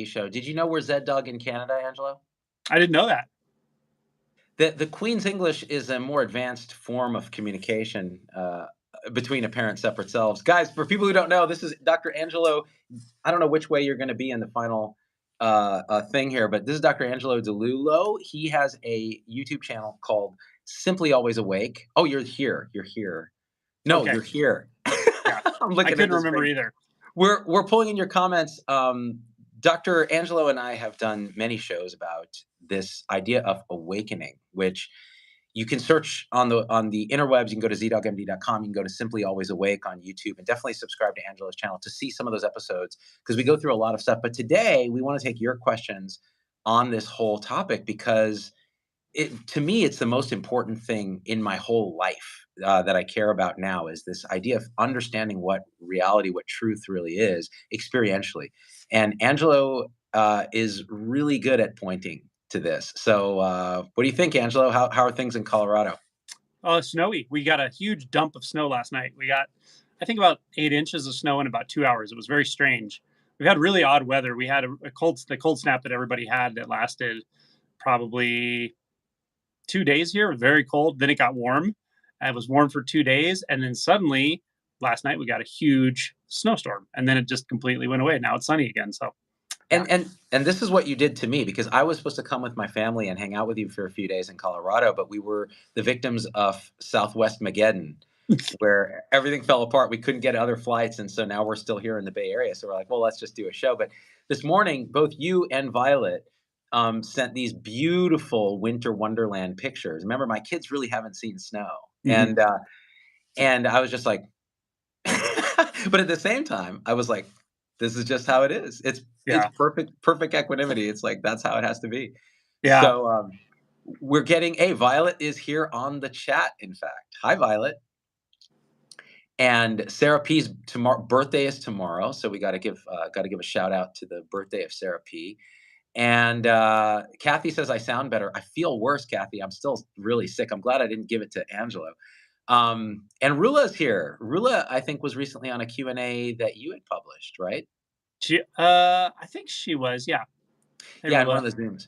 show. Did you know we're Zed Dog in Canada, Angelo? I didn't know that. The Queen's English is a more advanced form of communication between apparent separate selves. Guys, for people who don't know, this is Dr. Angelo. I don't know which way you're going to be in the final thing here, but this is Dr. Angelo DiLullo. He has a YouTube channel called Simply Always Awake. Oh, you're here. You're here. No, Okay. you're here. Yeah. I'm I looking at couldn't the remember screen. either. We're pulling in your comments. Dr. Angelo and I have done many shows about this idea of awakening, which you can search on the interwebs. You can go to zdogmd.com. You can go to Simply Always Awake on YouTube, and definitely subscribe to Angelo's channel to see some of those episodes because we go through a lot of stuff. But today we want to take your questions on this whole topic because to me, it's the most important thing in my whole life that I care about now is this idea of understanding what reality, what truth really is experientially. And Angelo is really good at pointing to this. So, what do you think, Angelo? How are things in Colorado? Oh, snowy. We got a huge dump of snow last night. We got, I think, about 8 inches of snow in about 2 hours. It was very strange. We've had really odd weather. We had the cold snap that everybody had that lasted probably 2 days here. It was very cold. Then it got warm. It was warm for 2 days. And then suddenly last night we got a huge snowstorm. And then it just completely went away. Now it's sunny again. So, yeah. And this is what you did to me because I was supposed to come with my family and hang out with you for a few days in Colorado, but we were the victims of Southwest Mageddon, where everything fell apart. We couldn't get other flights, and so now we're still here in the Bay Area. So we're like, well, let's just do a show. But this morning, both you and Violet sent these beautiful winter wonderland pictures. Remember, my kids really haven't seen snow, Mhm. and I was just like, but at the same time, I was like, this is just how it is. It's Yeah. perfect equanimity. It's like that's how it has to be. Yeah. So we're getting hey, Violet is here on the chat. In fact, hi Violet. And Sarah P's birthday is tomorrow, so we got to give a shout out to the birthday of Sarah P. And Kathy says I sound better. I feel worse, Kathy. I'm still really sick. I'm glad I didn't give it to Angelo. And Rula's here. Rula, I think, was recently on a Q&A that you had published, right? I think she was. Yeah. Hey, Yeah, in one Rula. of the Zooms.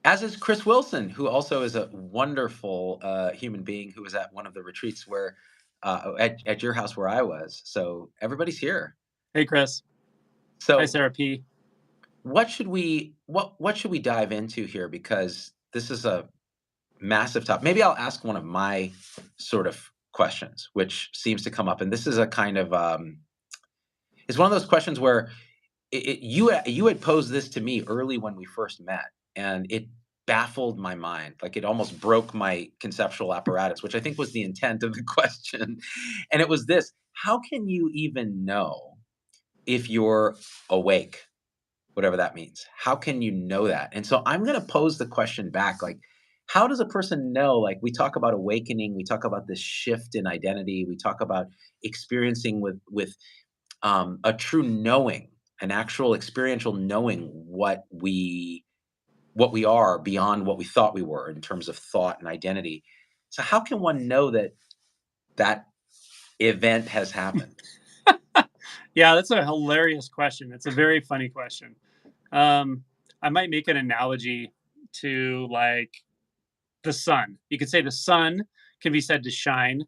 As is Chris Wilson, who also is a wonderful human being who was at one of the retreats where at your house where I was. So everybody's here. Hey, Chris. Hi, So Sarah P. what should we dive into here? Because this is a massive topic. Maybe I'll ask one of my sort of questions, which seems to come up, and this is a kind of it's one of those questions where you had posed this to me early when we first met, and it baffled my mind. Like it almost broke my conceptual apparatus, which I think was the intent of the question. And it was this: how can you even know if you're awake? Whatever that means. How can you know that? And so I'm going to pose the question back like, how does a person know? Like, we talk about awakening, we talk about this shift in identity, we talk about experiencing with a true knowing, an actual experiential knowing what we are beyond what we thought we were in terms of thought and identity. So how can one know that that event has happened? Yeah, that's a hilarious question. It's a very funny question. Um, I might make an analogy to like the sun. You could say the sun can be said to shine,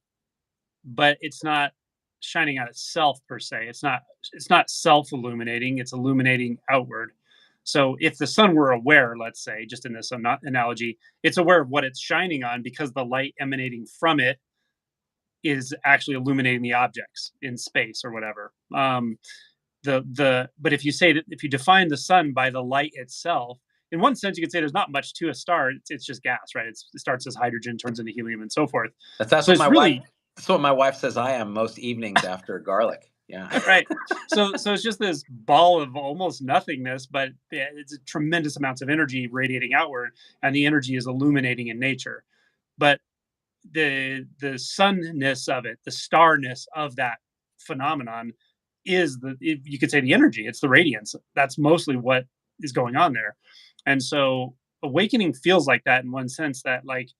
but it's not shining on itself per se. It's not self illuminating. It's illuminating outward. So if the sun were aware, let's say, just in this analogy, it's aware of what it's shining on because the light emanating from it is actually illuminating the objects in space or whatever. But if you say that if you define the sun by the light itself, in one sense you could say there's not much to a star. It's just gas, right? It starts as hydrogen, turns into helium, and so forth. That's So what it's my wife really that's what my wife says I am most evenings after garlic. Yeah. right. So it's just this ball of almost nothingness, but yeah, it's a tremendous amounts of energy radiating outward, and the energy is illuminating in nature. But the sunness of it, the starness of that phenomenon is you could say the energy, it's the radiance. That's mostly what is going on there. And so awakening feels like that in one sense that like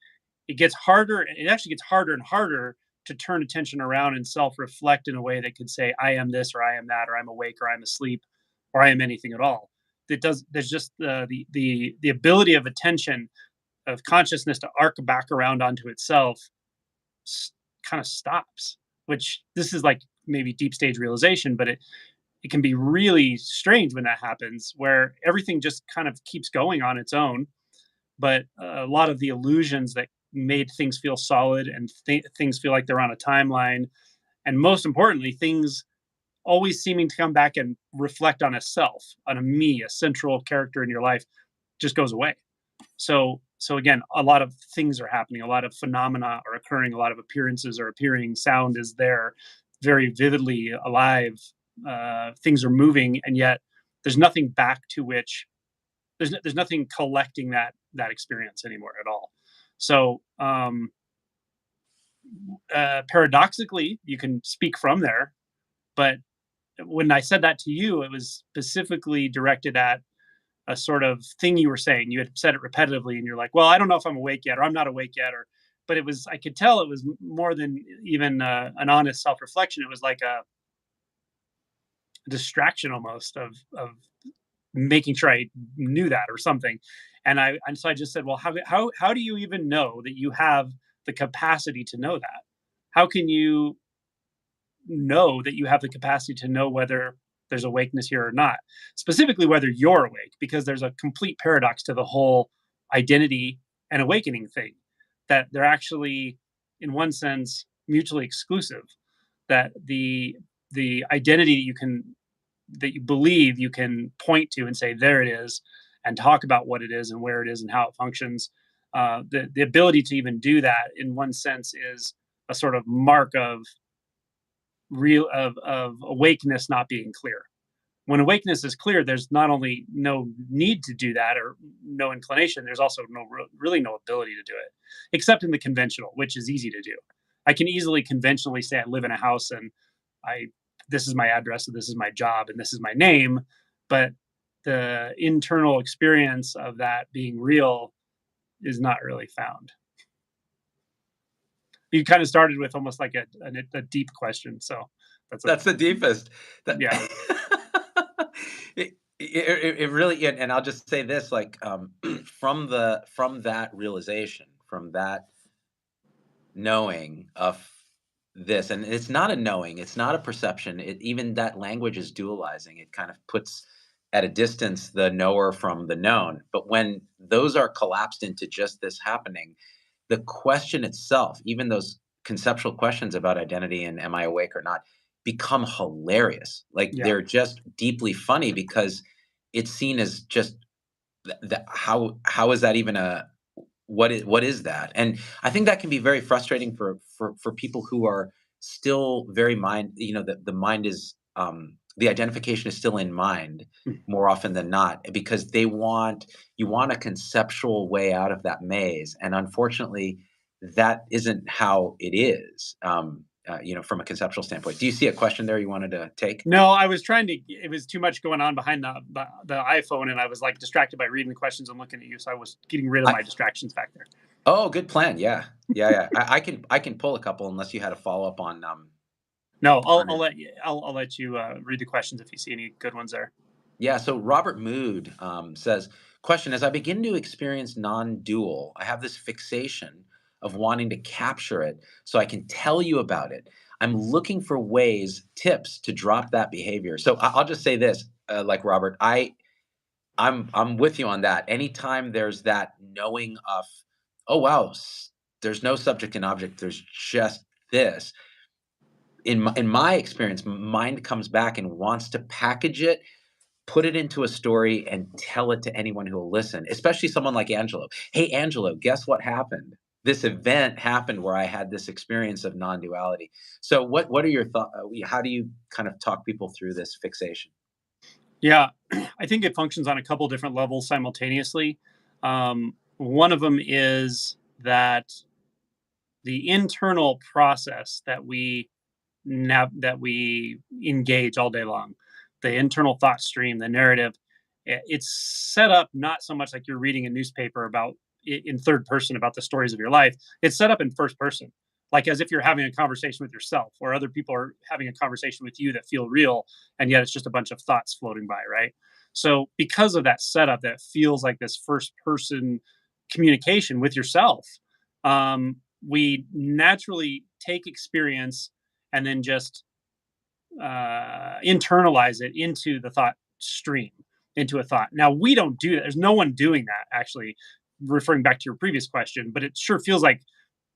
it actually gets harder and harder to turn attention around and self-reflect in a way that could say I am this or I am that or I'm awake or I'm asleep or I am anything at all. there's just the ability of attention, of consciousness, to arc back around onto itself kind of stops. Which, this is like maybe deep stage realization, but it can be really strange when that happens, where everything just kind of keeps going on its own, but a lot of the illusions that made things feel solid and things feel like they're on a timeline, and most importantly, things always seeming to come back and reflect on a self, on a me, a central character in your life, just goes away. So again, a lot of things are happening, a lot of phenomena are occurring, a lot of appearances are appearing, sound is there, very vividly alive. Things are moving, and yet there's nothing back to which there's nothing collecting that experience anymore at all. So paradoxically, you can speak from there, but when I said that to you, it was specifically directed at a sort of thing you were saying. You had said it repetitively, and you're like, "Well, I don't know if I'm awake yet, or I'm not awake yet," or. But it was, I could tell it was more than even an honest self reflection. It was like a distraction almost of making sure I knew that or something. And so I just said, well, how do you even know that you have the capacity to know that? How can you know that you have the capacity to know whether there's awakeness here or not? Specifically, whether you're awake, because there's a complete paradox to the whole identity and awakening thing, that they're actually, in one sense, mutually exclusive. That the identity that you believe you can point to and say, there it is, and talk about what it is and where it is and how it functions. The ability to even do that, in one sense, is a sort of mark of awakeness not being clear. When awakeness is clear, there's not only no need to do that or no inclination, there's also really no ability to do it, except in the conventional, which is easy to do. I can easily conventionally say I live in a house and I this is my address and this is my job and this is my name, but the internal experience of that being real is not really found. You kind of started with almost like a deep question, so That's the deepest. That yeah. it really, and I'll just say this, like, from that realization, from that knowing of this, and it's not a knowing, it's not a perception. It, even that language is dualizing. It kind of puts at a distance the knower from the known. But when those are collapsed into just this happening, the question itself, even those conceptual questions about identity and am I awake or not, become hilarious. Like, Yeah. they're just deeply funny because it's seen as just how is that even a what is that? And I think that can be very frustrating for people who are still very mind. You know, the mind is the identification is still in mind Mm. more often than not, because you want a conceptual way out of that maze, and unfortunately, that isn't how it is. You know, from a conceptual standpoint. Do you see a question there you wanted to take? No, I was trying to. It was too much going on behind the iPhone, and I was like distracted by reading the questions and looking at you. So I was getting rid of my distractions back there. Oh, good plan. Yeah. Yeah, yeah. I can pull a couple unless you had a follow-up No, on I'll it. let you read the questions if you see any good ones there. Yeah, so Robert Mood says, question, as I begin to experience non-dual, I have this fixation of wanting to capture it so I can tell you about it. I'm looking for ways, tips to drop that behavior. So I'll just say this, like Robert, I'm with you on that. Anytime there's that knowing of, oh wow, there's no subject and object, there's just this. In my experience, mind comes back and wants to package it, put it into a story, and tell it to anyone who will listen, especially someone like Angelo. Hey, Angelo, guess what happened? This event happened where I had this experience of non-duality. So what are your thoughts? How do you kind of talk people through this fixation? Yeah, I think it functions on a couple different levels simultaneously. One of them is that the internal process that we engage all day long, the internal thought stream, the narrative, it's set up not so much like you're reading a newspaper about in third person about the stories of your life. It's set up in first person, like as if you're having a conversation with yourself, or other people are having a conversation with you that feel real, and yet it's just a bunch of thoughts floating by, right? So because of that setup, that feels like this first person communication with yourself, we naturally take experience and then just internalize it into the thought stream, into a thought. Now we don't do that. There's no one doing that, actually, referring back to your previous question, but it sure feels like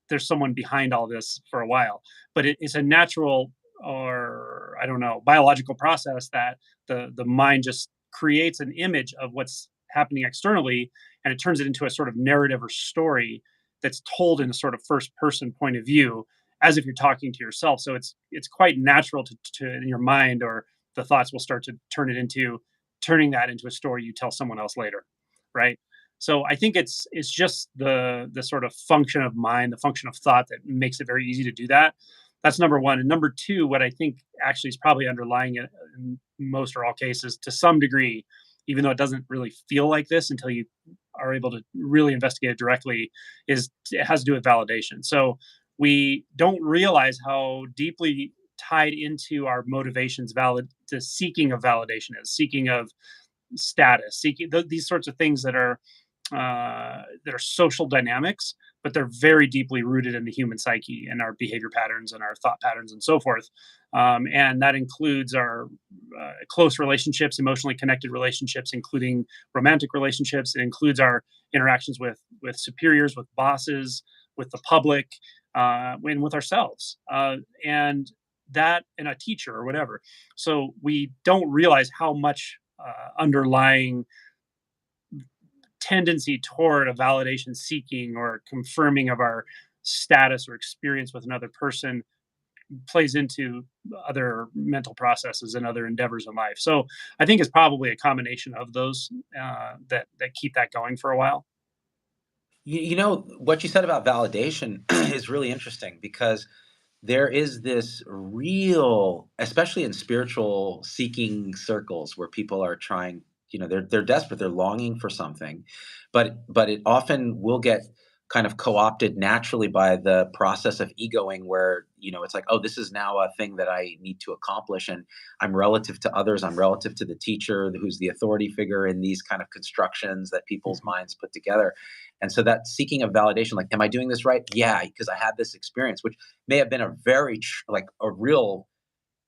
there's someone behind all this for a while. But it's a natural, or I don't know, biological process that the mind just creates an image of what's happening externally, and it turns it into a sort of narrative or story that's told in a sort of first person point of view, as if you're talking to yourself. So it's quite natural to in your mind, or the thoughts will start to turning that into a story you tell someone else later, right? So I think it's just the sort of function of mind, the function of thought, that makes it very easy to do that. That's number one. And number two, what I think actually is probably underlying it in most or all cases to some degree, even though it doesn't really feel like this until you are able to really investigate it directly, is it has to do with validation. So we don't realize how deeply tied into our motivations the seeking of validation is, seeking of status, seeking these sorts of things that are social dynamics, but they're very deeply rooted in the human psyche and our behavior patterns and our thought patterns and so forth. And that includes our close relationships, emotionally connected relationships, including romantic relationships. It includes our interactions with superiors, with bosses, with the public, and with ourselves, and that, and a teacher or whatever. So we don't realize how much underlying tendency toward a validation seeking or confirming of our status or experience with another person plays into other mental processes and other endeavors in life. So I think it's probably a combination of those that keep that going for a while. You know, what you said about validation is really interesting because there is this real, especially in spiritual seeking circles where people are trying, they're desperate, they're longing for something, but it often will get kind of co-opted naturally by the process of egoing where, it's like, oh, this is now a thing that I need to accomplish, and I'm relative to others, I'm relative to the teacher who's the authority figure in these kind of constructions that people's Mhm. minds put together. And so that seeking of validation, like, am I doing this right? Yeah, because I had this experience, which may have been a very like a real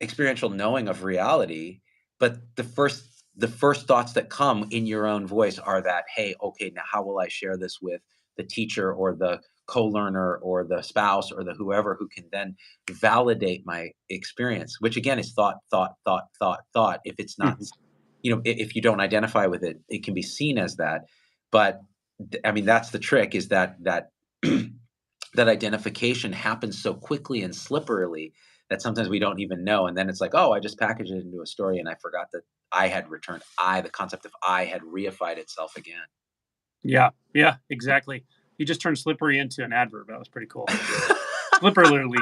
experiential knowing of reality, but the first thoughts that come in your own voice are that, hey, okay, now how will I share this with the teacher or the co-learner or the spouse or the whoever who can then validate my experience, which again is thought, thought, thought, thought, thought. If it's not, Mhm. if you don't identify with it, it can be seen as that. But I mean, that's the trick, is that that identification happens so quickly and slipperily that sometimes we don't even know. And then it's like, oh, I just packaged it into a story and I forgot that I had returned. The concept of I had reified itself again. Yeah, yeah, exactly. You just turned slippery into an adverb. That was pretty cool. Slipperly.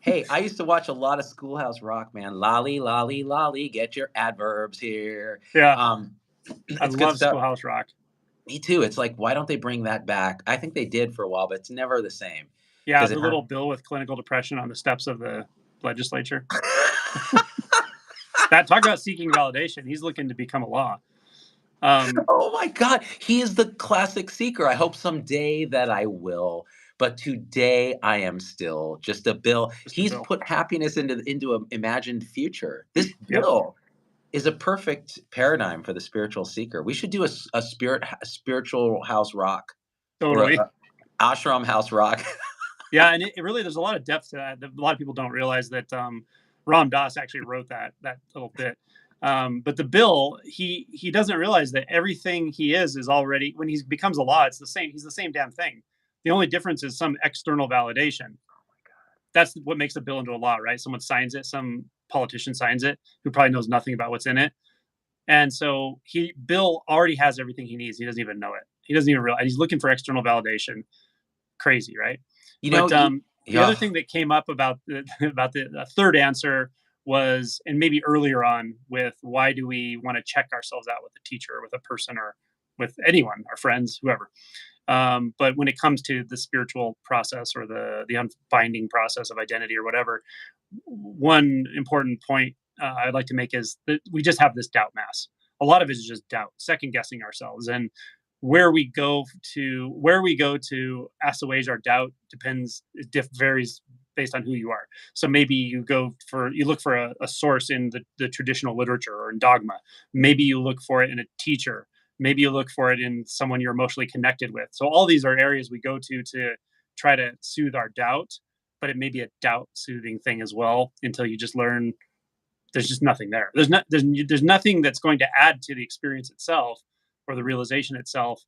Hey, I used to watch a lot of Schoolhouse Rock, man. Lolly, lolly, lolly, get your adverbs here. Yeah, Um, I it's good love stuff. Schoolhouse Rock. Me too. It's like, why don't they bring that back? I think they did for a while, but it's never the same Yeah, because it the has. little bill with clinical depression on the steps of the legislature. That, talk about seeking validation. He's looking to become a law. Um, Oh my god, he is the classic seeker. I hope someday that I will, but today I am still just a bill. just a He's bill. put happiness into an imagined future. This Yep. bill is a perfect paradigm for the spiritual seeker. We should do a spiritual house rock or Totally. a ashram house rock. Yeah, and it really, there's a lot of depth to that. A lot of people don't realize that Ram Dass actually wrote that little bit. But the bill, he doesn't realize that everything he is already, when he becomes a law, it's the same. He's the same damn thing. The only difference is some external validation. That's what makes a bill into a law, right? Someone signs it, some politician signs it, who probably knows nothing about what's in it. And so Bill already has everything he needs. He doesn't even know it. He doesn't even realize he's looking for external validation. Crazy, right? You know, But the other yeah. thing that came up about the third answer was, and maybe earlier on, with why do we want to check ourselves out with a teacher, or with a person, or with anyone, our friends, whoever. But when it comes to the spiritual process, or the unbinding process of identity, or whatever, one important point I'd like to make is that we just have this doubt mass. a lot of it is just doubt, second guessing ourselves. And where we go to assuage our doubt depends, varies based on who you are. So maybe you look for a source in the traditional literature or in dogma. Maybe you look for it in a teacher. Maybe you look for it in someone you're emotionally connected with. So all these are areas we go to try to soothe our doubt, but it may be a doubt soothing thing as well until you just learn there's just nothing there. There's nothing that's going to add to the experience itself or the realization itself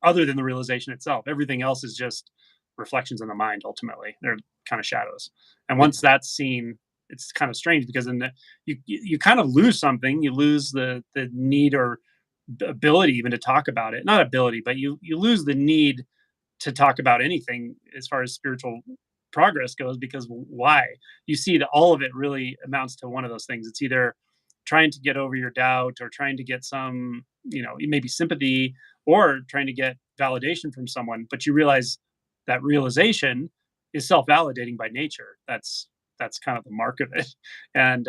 other than the realization itself. Everything else is just reflections in the mind ultimately. They're kind of shadows. And once that's seen, it's kind of strange because then you kind of lose something. You lose the need or ability even to talk about it. Not ability, but you lose the need to talk about anything as far as spiritual progress goes, because why? You see that all of it really amounts to one of those things. It's either trying to get over your doubt or trying to get some, maybe sympathy, or trying to get validation from someone, but you realize that realization is self-validating by nature. That's kind of the mark of it. And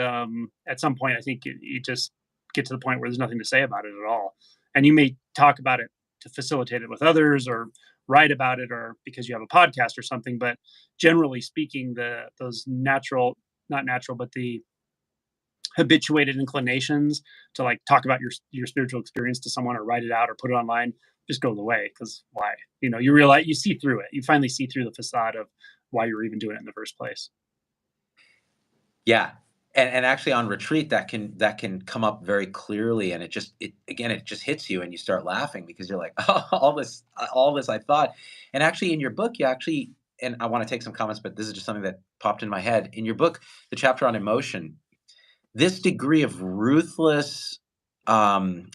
at some point I think you just get to the point where there's nothing to say about it at all. And you may talk about it to facilitate it with others, or write about it, or because you have a podcast or something. But generally speaking, those natural, not natural, but the habituated inclinations to like talk about your spiritual experience to someone or write it out or put it online just goes away. Because why? You realize, you see through it. You finally see through the facade of why you're even doing it in the first place. Yeah. And actually on retreat that can come up very clearly, and it just hits you and you start laughing because you're like, oh, all this I thought. And actually in your book, you actually, and I want to take some comments, but this is just something that popped in my head. In your book, the chapter on emotion, this degree of ruthless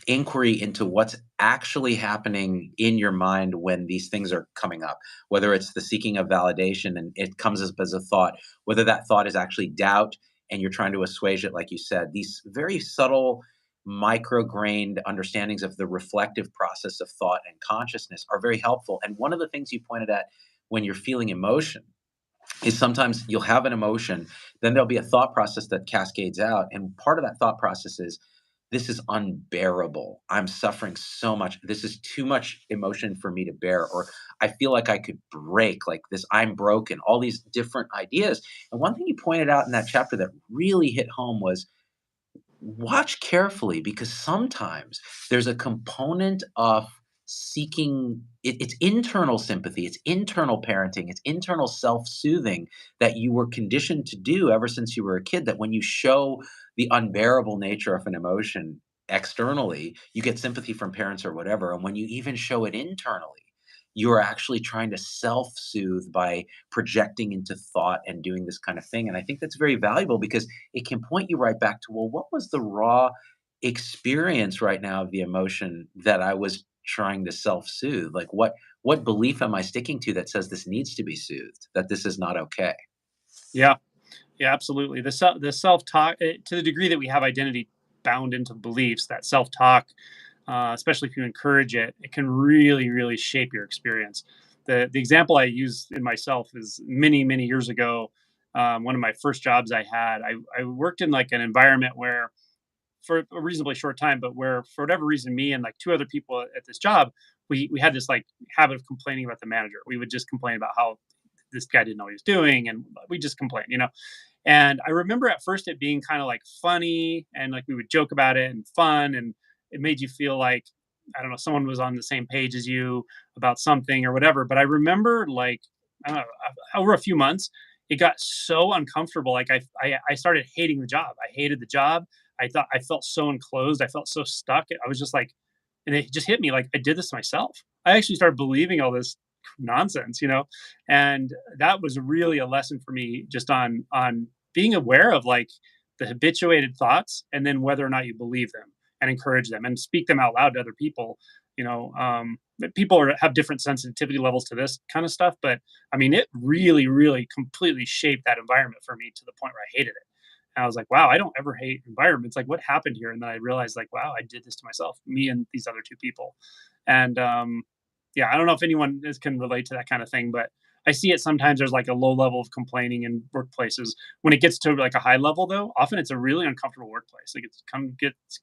inquiry into what's actually happening in your mind when these things are coming up, whether it's the seeking of validation and it comes up as a thought, whether that thought is actually doubt and you're trying to assuage it, like you said, these very subtle, micro-grained understandings of the reflective process of thought and consciousness are very helpful. And one of the things you pointed at when you're feeling emotion is sometimes you'll have an emotion, then there'll be a thought process that cascades out. And part of that thought process is, this is unbearable. I'm suffering so much. This is too much emotion for me to bear. Or I feel like I could break, like this, I'm broken, all these different ideas. And one thing you pointed out in that chapter that really hit home was, watch carefully because sometimes there's a component of seeking it's internal sympathy, it's internal parenting, it's internal self-soothing that you were conditioned to do ever since you were a kid, that when you show the unbearable nature of an emotion externally, you get sympathy from parents or whatever, and when you even show it internally, you are actually trying to self-soothe by projecting into thought and doing this kind of thing. And I think that's very valuable because it can point you right back to, well, what was the raw experience right now of the emotion that I was trying to self-soothe? Like what belief am I sticking to that says this needs to be soothed, that this is not okay? Yeah. Yeah, absolutely. The self talk, to the degree that we have identity bound into beliefs, that self talk, especially if you encourage it, it can really, really shape your experience. The example I use in myself is many years ago. One of my first jobs I had, I worked in like an environment where, for a reasonably short time, but where for whatever reason, me and like two other people at this job, we had this like habit of complaining about the manager. We would just complain about how this guy didn't know what he was doing, and we just complained. And I remember at first it being kind of like funny, and like we would joke about it and fun, and it made you feel like, I don't know, someone was on the same page as you about something or whatever. But I remember like, I don't know, over a few months, it got so uncomfortable. Like I started hating the job. I hated the job. I thought I felt so enclosed. I felt so stuck. I was just like, and it just hit me like I did this to myself. I actually started believing all this nonsense. And that was really a lesson for me, just on being aware of like the habituated thoughts, and then whether or not you believe them and encourage them and speak them out loud to other people. People have different sensitivity levels to this kind of stuff, but I mean, it really completely shaped that environment for me to the point where I hated it. And I was like, wow, I don't ever hate environments. Like, what happened here? And then I realized, like, wow, I did this to myself, me and these other two people. And yeah, I don't know if anyone can relate to that kind of thing, but I see it sometimes. There's like a low level of complaining in workplaces. When it gets to like a high level, though, often it's a really uncomfortable workplace. Like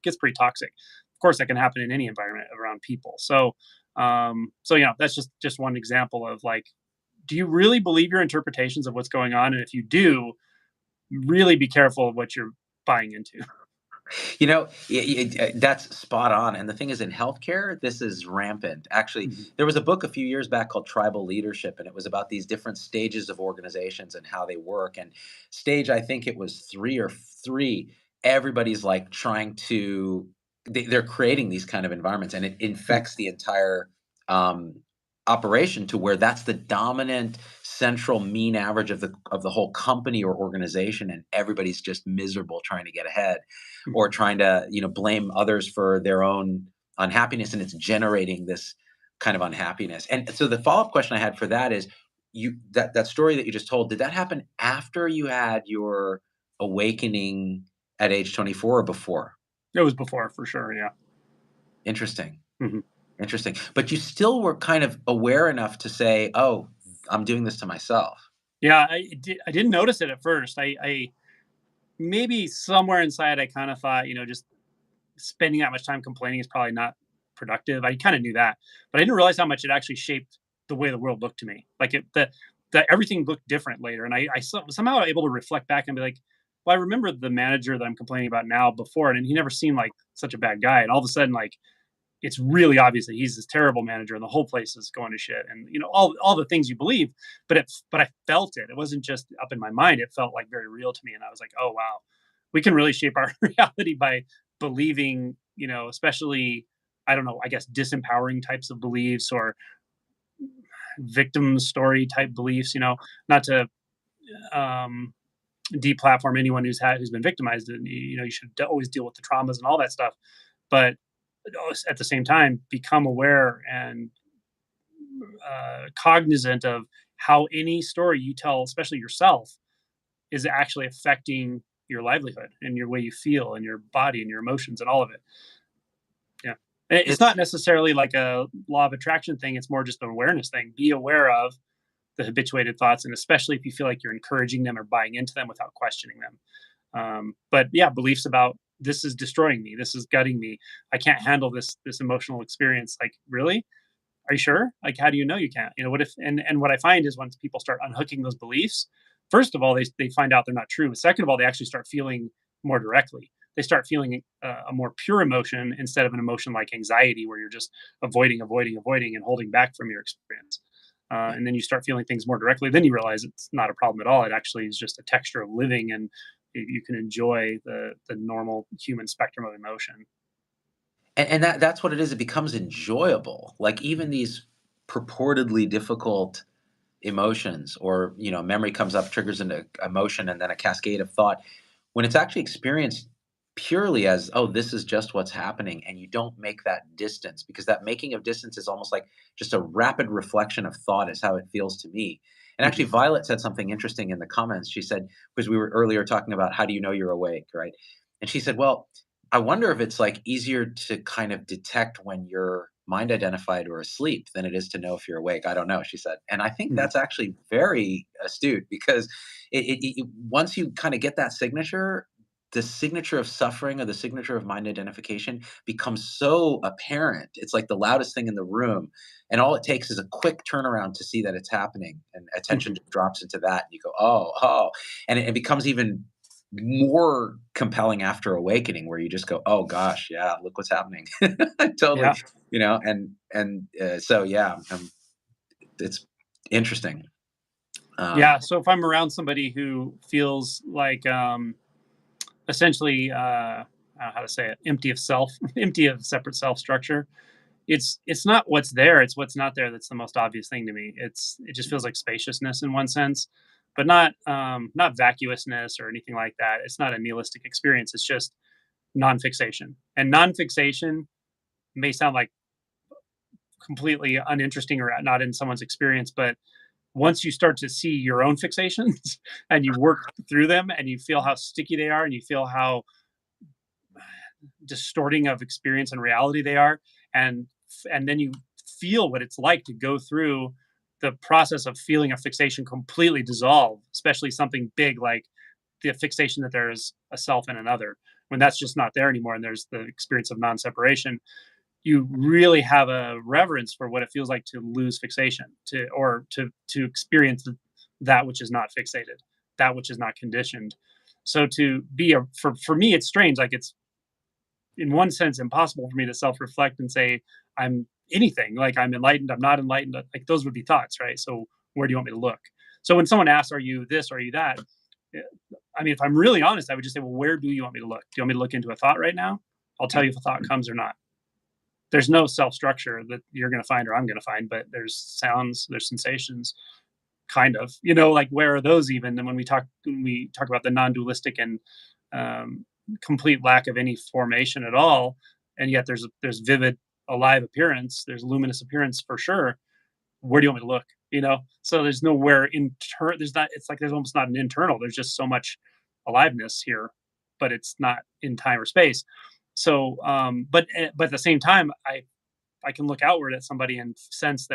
gets pretty toxic. course, that can happen in any environment around people. So that's just one example of like, do you really believe your interpretations of what's going on? And if you do, really be careful of what you're buying into. That's spot on. And the thing is, in healthcare, this is rampant. Actually, Mhm. there was a book a few years back called Tribal Leadership, and it was about these different stages of organizations and how they work. And stage, I think it was three, everybody's like trying to, they're creating these kind of environments, and it Mhm. infects the entire um, operation to where that's the dominant central mean average of the whole company or organization, and everybody's just miserable trying to get ahead or Mhm. trying to blame others for their own unhappiness, and it's generating this kind of unhappiness. And so the follow-up question I had for that is, that story that you just told, did that happen after you had your awakening at age 24 or before? It was before for sure. Yeah. Interesting. Mhm. Interesting, but you still were kind of aware enough to say, oh, I'm doing this to myself. Yeah, I didn't notice it at first. I maybe somewhere inside I kind of thought, just spending that much time complaining is probably not productive. I kind of knew that, but I didn't realize how much it actually shaped the way the world looked to me. Like that everything looked different later, and somehow able to reflect back and be like, well, I remember the manager that I'm complaining about now before, and he never seemed like such a bad guy, and all of a sudden, like it's really obvious that he's this terrible manager and the whole place is going to shit, and all the things you believe. But I felt it. It wasn't just up in my mind. It felt like very real to me, and I was like, oh wow, we can really shape our reality by believing, especially, I don't know, I guess disempowering types of beliefs or victim story type beliefs. Not to um deplatform anyone who's been victimized, and you should always deal with the traumas and all that stuff, but at the same time become aware and cognizant of how any story you tell, especially yourself, is actually affecting your livelihood and your way you feel and your body and your emotions and all of it. Yeah. It's It's not necessarily like a law of attraction thing. It's more just an awareness thing. Be aware of the habituated thoughts, and especially if you feel like you're encouraging them or buying into them without questioning them. But yeah, beliefs about this is destroying me, this is gutting me, I can't handle this emotional experience. Like, really? Are you sure? Like, how do you know you can't? What if? And what I find is once people start unhooking those beliefs, first of all, they find out they're not true. Second of all, they actually start feeling more directly. They start feeling a more pure emotion instead of an emotion like anxiety, where you're just avoiding, and holding back from your experience. And then you start feeling things more directly. Then you realize it's not a problem at all. It actually is just a texture of living, and you can enjoy the normal human spectrum of emotion. and that's what it is. It becomes enjoyable. Like even these purportedly difficult emotions, or memory comes up, triggers into emotion, and then a cascade of thought, when it's actually experienced purely as, oh, this is just what's happening, and you don't make that distance, because that making of distance is almost like just a rapid reflection of thought, is how it feels to me. And actually, Mhm. Violet said something interesting in the comments. She said, because we were earlier talking about how do you know you're awake, right? And she said, well, I wonder if it's like easier to kind of detect when you're mind identified or asleep than it is to know if you're awake. I don't know, she said. And I think Mhm. that's actually very astute, because once you kind of get that signature, the signature of suffering or the signature of mind identification becomes so apparent. It's like the loudest thing in the room. And all it takes is a quick turnaround to see that it's happening. And attention Mhm. just drops into that. And you go, oh, oh. And it becomes even more compelling after awakening, where you just go, oh gosh, yeah, look what's happening. Totally. Yeah. So yeah, it's interesting. Yeah, Um, so if I'm around somebody who feels like, essentially, how to say it, empty of self, empty of separate self structure, it's not what's there, it's what's not there that's the most obvious thing to me. It just feels like spaciousness in one sense, but not vacuousness or anything like that. It's not a nihilistic experience. It's just non-fixation. And non-fixation may sound like completely uninteresting or not in someone's experience, but once you start to see your own fixations and you work through them and you feel how sticky they are and you feel how distorting of experience and reality they are, and and then you feel what it's like to go through the process of feeling a fixation completely dissolve, especially something big like the fixation that there is a self and another. when that's just not there anymore, and there's the experience of non-separation, you really have a reverence for what it feels like to lose fixation, to experience that which is not fixated, that which is not conditioned. So to be a for me, it's strange. Like, it's in one sense impossible for me to self-reflect and say I'm anything. Like, I'm enlightened, I'm not enlightened. Like, those would be thoughts, right? So where do you want me to look? So when someone asks, "Are you this? Are you that?" eh, I mean, if I'm really honest, I would just say, "Well, where do you want me to look? Do you want me to look into a thought right now? I'll tell you if a thought comes or not." There's no self structure that you're going to find or I'm going to find, but there's sounds, there's sensations, kind of. Like, where are those even? And when we talk about the non-dualistic and um, complete lack of any formation at all, and yet there's vivid, alive appearance. There's luminous appearance for sure. Where do you want me to look? So there's nowhere there's not. It's like there's almost not an internal. There's just so much aliveness here, but it's not in time or space. So, but at the same time, I can look outward at somebody and sense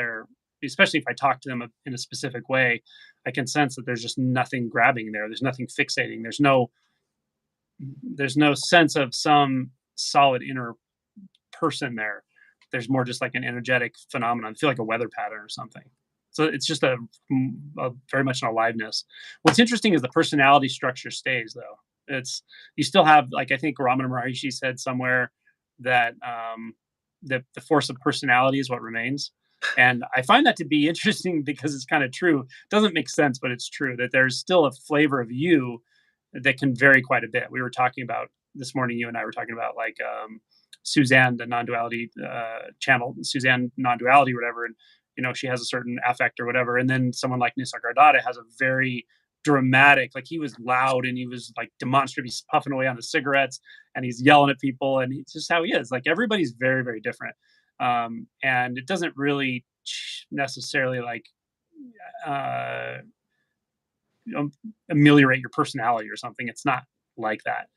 especially if I talk to them in a specific way, I can sense that there's just nothing grabbing there. There's nothing fixating. There's no sense of some solid inner person there. There's more just like an energetic phenomenon. I feel like a weather pattern or something. So it's just a very much an aliveness. What's interesting is the personality structure stays though. You still have, like, I think Ramana Maharishi said somewhere that the force of personality is what remains. And I find that to be interesting because it's kind of true. It doesn't make sense, but it's true that there's still a flavor of you that can vary quite a bit. We were talking about this morning, you and I were talking about, like, Suzanne, the non-duality channel, Suzanne non-duality, or whatever. And, she has a certain affect or whatever. And then someone like Nisargadatta has a very dramatic, like, he was loud and he was like demonstrative. He's puffing away on his cigarettes and he's yelling at people. And it's just how he is. Like, everybody's very, very different. And it doesn't really necessarily, like, uh, ameliorate your personality or something. It's not like that.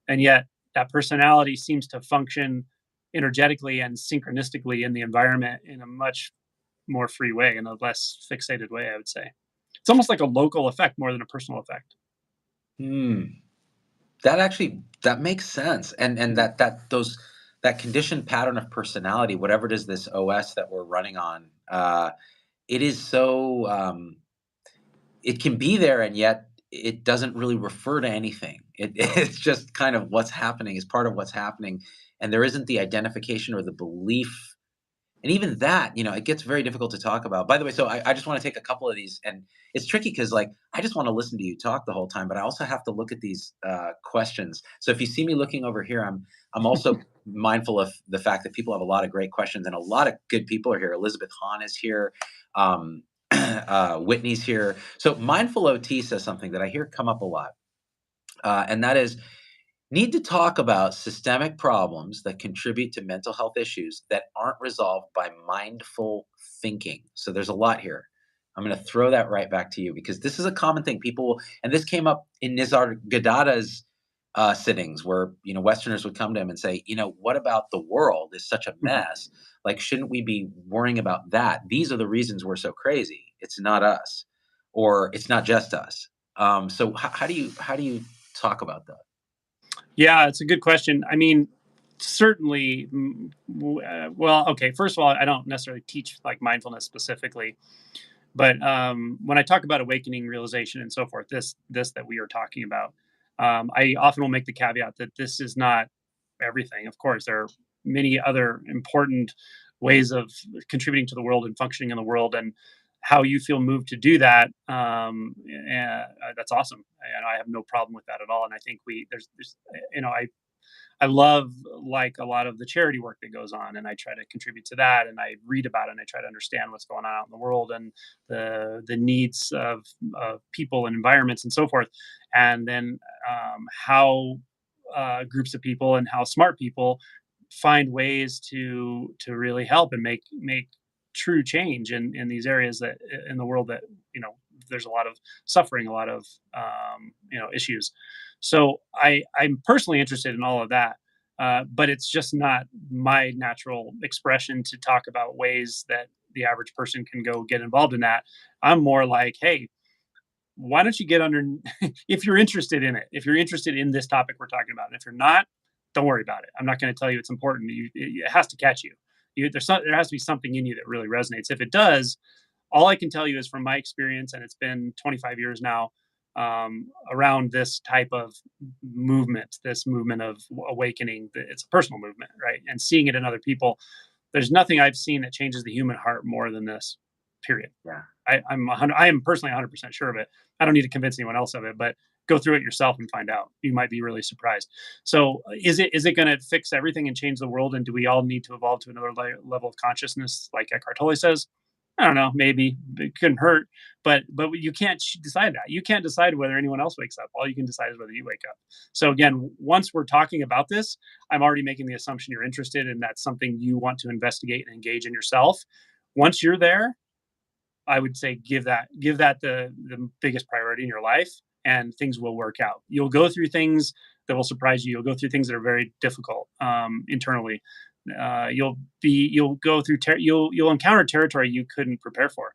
And yet that personality seems to function energetically and synchronistically in the environment in a much more free way, in a less fixated way, I would say. It's almost like a local effect more than a personal effect. Hmm. That makes sense. And Mhm. that conditioned pattern of personality, whatever it is, this OS that we're running on, it is so it can be there, and yet it doesn't really refer to anything. It's just kind of what's happening is part of what's happening, and there isn't the identification or the belief. And even that, it gets very difficult to talk about. By the way, so I just want to take a couple of these, and it's tricky because, like, I just want to listen to you talk the whole time, but I also have to look at these questions. So if you see me looking over here, I'm also mindful of the fact that people have a lot of great questions, and a lot of good people are here. Elizabeth Hahn is here. Um, Whitney's here. So Mindful OT says something that I hear come up a lot, and that is, need to talk about systemic problems that contribute to mental health issues that aren't resolved by mindful thinking. So there's a lot here. I'm going to throw that right back to you because this is a common thing. And this came up in Nisargadatta's sittings where, Westerners would come to him and say, what about the world is such a Mhm. mess? Like, shouldn't we be worrying about that? These are the reasons we're so crazy. It's not us, or it's not just us. So how do you talk about that? Yeah, it's a good question. I mean, certainly, well, okay, first of all, I don't necessarily teach like mindfulness specifically, but when I talk about awakening, realization, and so forth, this that we are talking about, I often will make the caveat that this is not everything. Of course, there are many other important ways of contributing to the world and functioning in the world, and how you feel moved to do that. That's awesome, and I have no problem with that at all. And I think there's, I love, like, a lot of the charity work that goes on, and I try to contribute to that, and I read about it, and I try to understand what's going on out in the world and the needs of people and environments and so forth, and then how groups of people and how smart people find ways to really help and make true change in these areas that in the world that you know there's a lot of suffering, a lot of issues. So I'm personally interested in all of that, but it's just not my natural expression to talk about ways that the average person can go get involved in that. I'm more like, hey, why don't you get under, if you're interested in it, if you're interested in this topic we're talking about, and if you're not, don't worry about it. I'm not going to tell you it's important. It has to catch you. There has to be something in you that really resonates. If it does, all I can tell you is from my experience, and it's been 25 years now, around this type of movement, this movement of awakening. It's a personal movement, right? And seeing it in other people. There's nothing I've seen that changes the human heart more than this. Period. Yeah. I am personally 100% sure of it. I don't need to convince anyone else of it, but go through it yourself and find out. You might be really surprised. So, is it going to fix everything and change the world? And do we all need to evolve to another level of consciousness, like Eckhart Tolle says? I don't know. Maybe it couldn't hurt, but you can't decide that. You can't decide whether anyone else wakes up. All you can decide is whether you wake up. So again, once we're talking about this, I'm already making the assumption you're interested, and that's something you want to investigate and engage in yourself. Once you're there, I would say give that the biggest priority in your life, and things will work out. You'll go through things that will surprise you. You'll go through things that are very difficult internally. You'll go through you'll encounter territory you couldn't prepare for.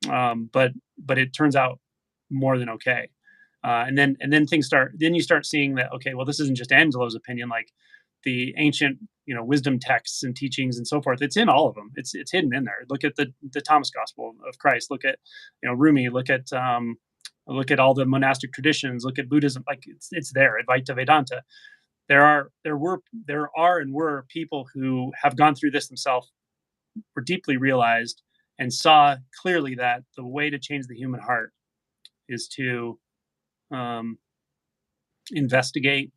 But it turns out more than okay. And then you start seeing that, okay, well, this isn't just Angelo's opinion. Like the ancient, wisdom texts and teachings and so forth, it's in all of them. It's hidden in there. Look at the Thomas Gospel of Christ. Look at Rumi. Look at all the monastic traditions. Look at Buddhism. Like it's there. Advaita Vedanta. There are and were people who have gone through this themselves, were deeply realized, and saw clearly that the way to change the human heart is to investigate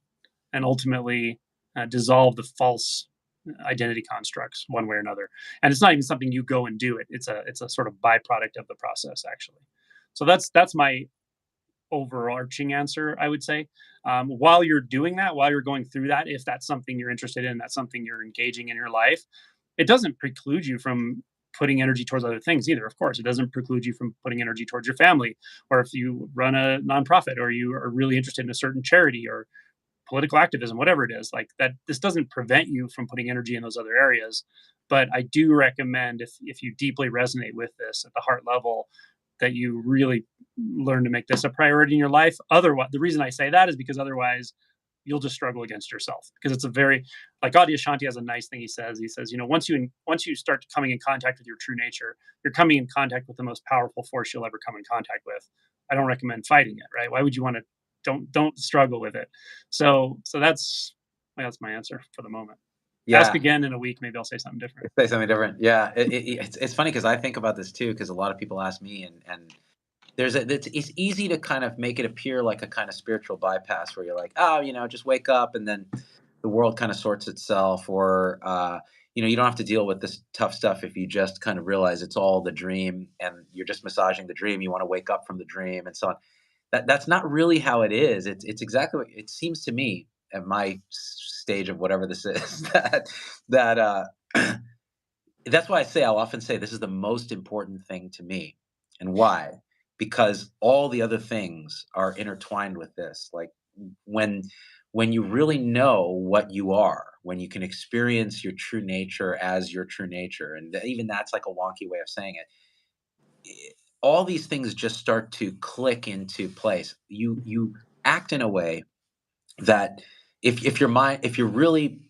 and ultimately dissolve the false identity constructs one way or another. And it's not even something you go and do it. It's a sort of byproduct of the process, actually. So that's my overarching answer, I would say. While you're doing that, while you're going through that, if that's something you're interested in, that's something you're engaging in your life, it doesn't preclude you from putting energy towards other things either. Of course, it doesn't preclude you from putting energy towards your family, or if you run a nonprofit, or you are really interested in a certain charity or political activism, whatever it is, like that. This doesn't prevent you from putting energy in those other areas. But I do recommend, if you deeply resonate with this at the heart level, that you really learn to make this a priority in your life. Otherwise, the reason I say that is because otherwise you'll just struggle against yourself, because it's a very, like Adyashanti has a nice thing he says. He says, once you start coming in contact with your true nature, you're coming in contact with the most powerful force you'll ever come in contact with. I don't recommend fighting it, right? Why would you want to? Don't struggle with it. So that's my answer for the moment. Ask Yeah. again in a week, maybe I'll say something different. Say something different. Yeah. It's funny because I think about this too, because a lot of people ask me, and it's easy to kind of make it appear like a kind of spiritual bypass where you're like, oh, just wake up and then the world kind of sorts itself, or you don't have to deal with this tough stuff if you just kind of realize it's all the dream and you're just massaging the dream. You want to wake up from the dream and so on. That's not really how it is. It's exactly what it seems to me at my stage of whatever this is that that's why I'll often say this is the most important thing to me. And why? Because all the other things are intertwined with this. Like when when you really know what you are, when you can experience your true nature as your true nature, and even that's like a wonky way of saying it, all these things just start to click into place. You act in a way that if you're really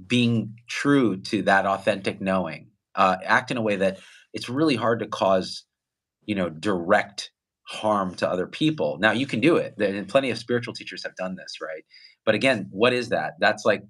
being true to that authentic knowing, act in a way that it's really hard to cause, direct harm to other people. Now you can do it, and plenty of spiritual teachers have done this, right? But again, what is that? That's like,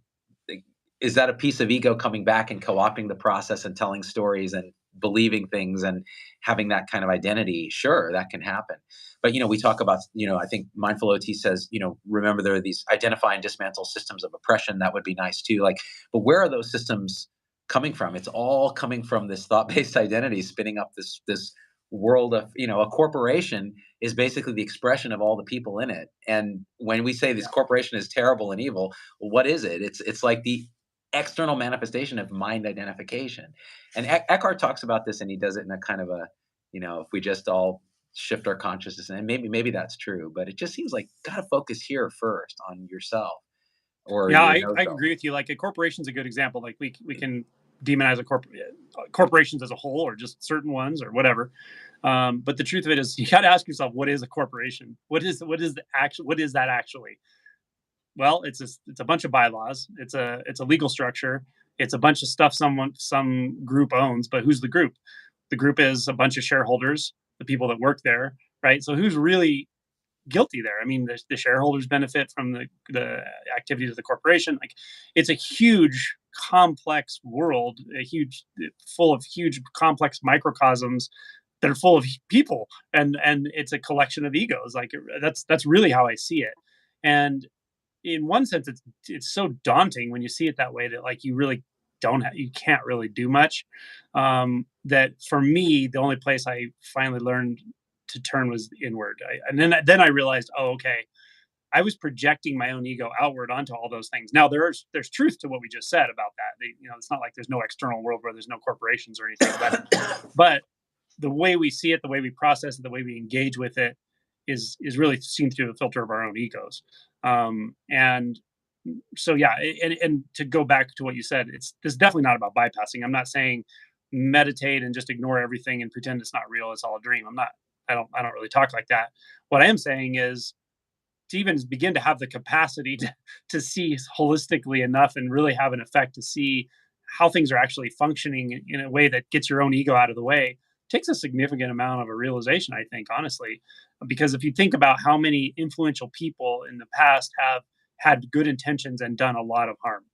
is that a piece of ego coming back and co-opting the process and telling stories and believing things and having that kind of identity? Sure, that can happen. But we talk about, I think mindful OT says, remember there are these identify and dismantle systems of oppression. That would be nice too. Like, but where are those systems coming from? It's all coming from this thought-based identity spinning up this world of, a corporation is basically the expression of all the people in it. And when we say this corporation is terrible and evil, well, what is it? It's like the external manifestation of mind identification. And Eckhart talks about this, and he does it in a kind of a, if we just all shift our consciousness, and maybe that's true, but it just seems like gotta focus here first on yourself or Yeah, your I no self. agree with you. Like a corporation's a good example. Like we can demonize corporations as a whole, or just certain ones, or whatever. But the truth of it is, you got to ask yourself, what is a corporation? What is that actually? Well, it's a bunch of bylaws. It's a legal structure. It's a bunch of stuff some group owns. But who's the group? The group is a bunch of shareholders, the people that work there, right? So who's really guilty there? I mean, the shareholders benefit from the activities of the corporation. Like, it's a huge, complex world, full of huge, complex microcosms that are full of people, and it's a collection of egos. Like, that's really how I see it. And in one sense, it's so daunting when you see it that way, that like you can't really do much. That for me, the only place I finally learned to turn was inward. And then I realized, oh, okay, I was projecting my own ego outward onto all those things. Now there's truth to what we just said about that. It's not like there's no external world where there's no corporations or anything, but the way we see it, the way we process it, the way we engage with it is really seen through the filter of our own egos. And so yeah, and to go back to what you said, this is definitely not about bypassing. I'm not saying meditate and just ignore everything and pretend it's not real, it's all a dream. I don't really talk like that. What I am saying is to even begin to have the capacity to see holistically enough and really have an effect to see how things are actually functioning in a way that gets your own ego out of the way takes a significant amount of a realization, I think, honestly. Because if you think about how many influential people in the past have had good intentions and done a lot of harm,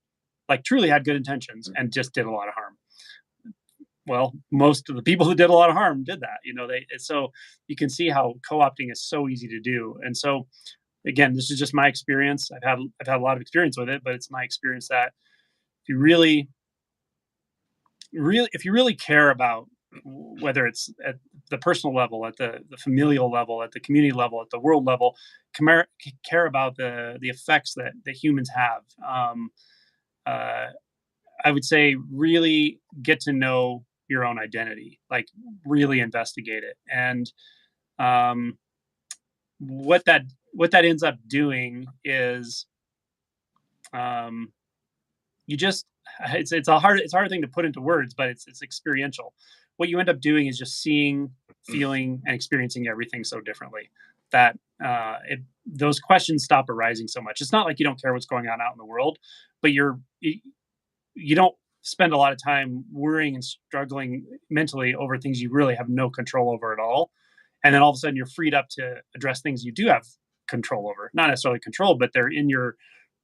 like truly had good intentions and just did a lot of harm. Well, most of the people who did a lot of harm did that. So you can see how co-opting is so easy to do. And so again, this is just my experience. I've had a lot of experience with it, but it's my experience that if you really care about, whether it's at the personal level, at the familial level, at the community level, at the world level, care about the effects that humans have. Uh, I would say really get to know your own identity, like really investigate it, and um, what that ends up doing is, um, you just it's a hard thing to put into words, but it's experiential. What you end up doing is just seeing, feeling, and experiencing everything so differently that those questions stop arising so much. It's not like you don't care what's going on out in the world, but you don't spend a lot of time worrying and struggling mentally over things you really have no control over at all. And then all of a sudden you're freed up to address things you do have control over. Not necessarily control, but they're in your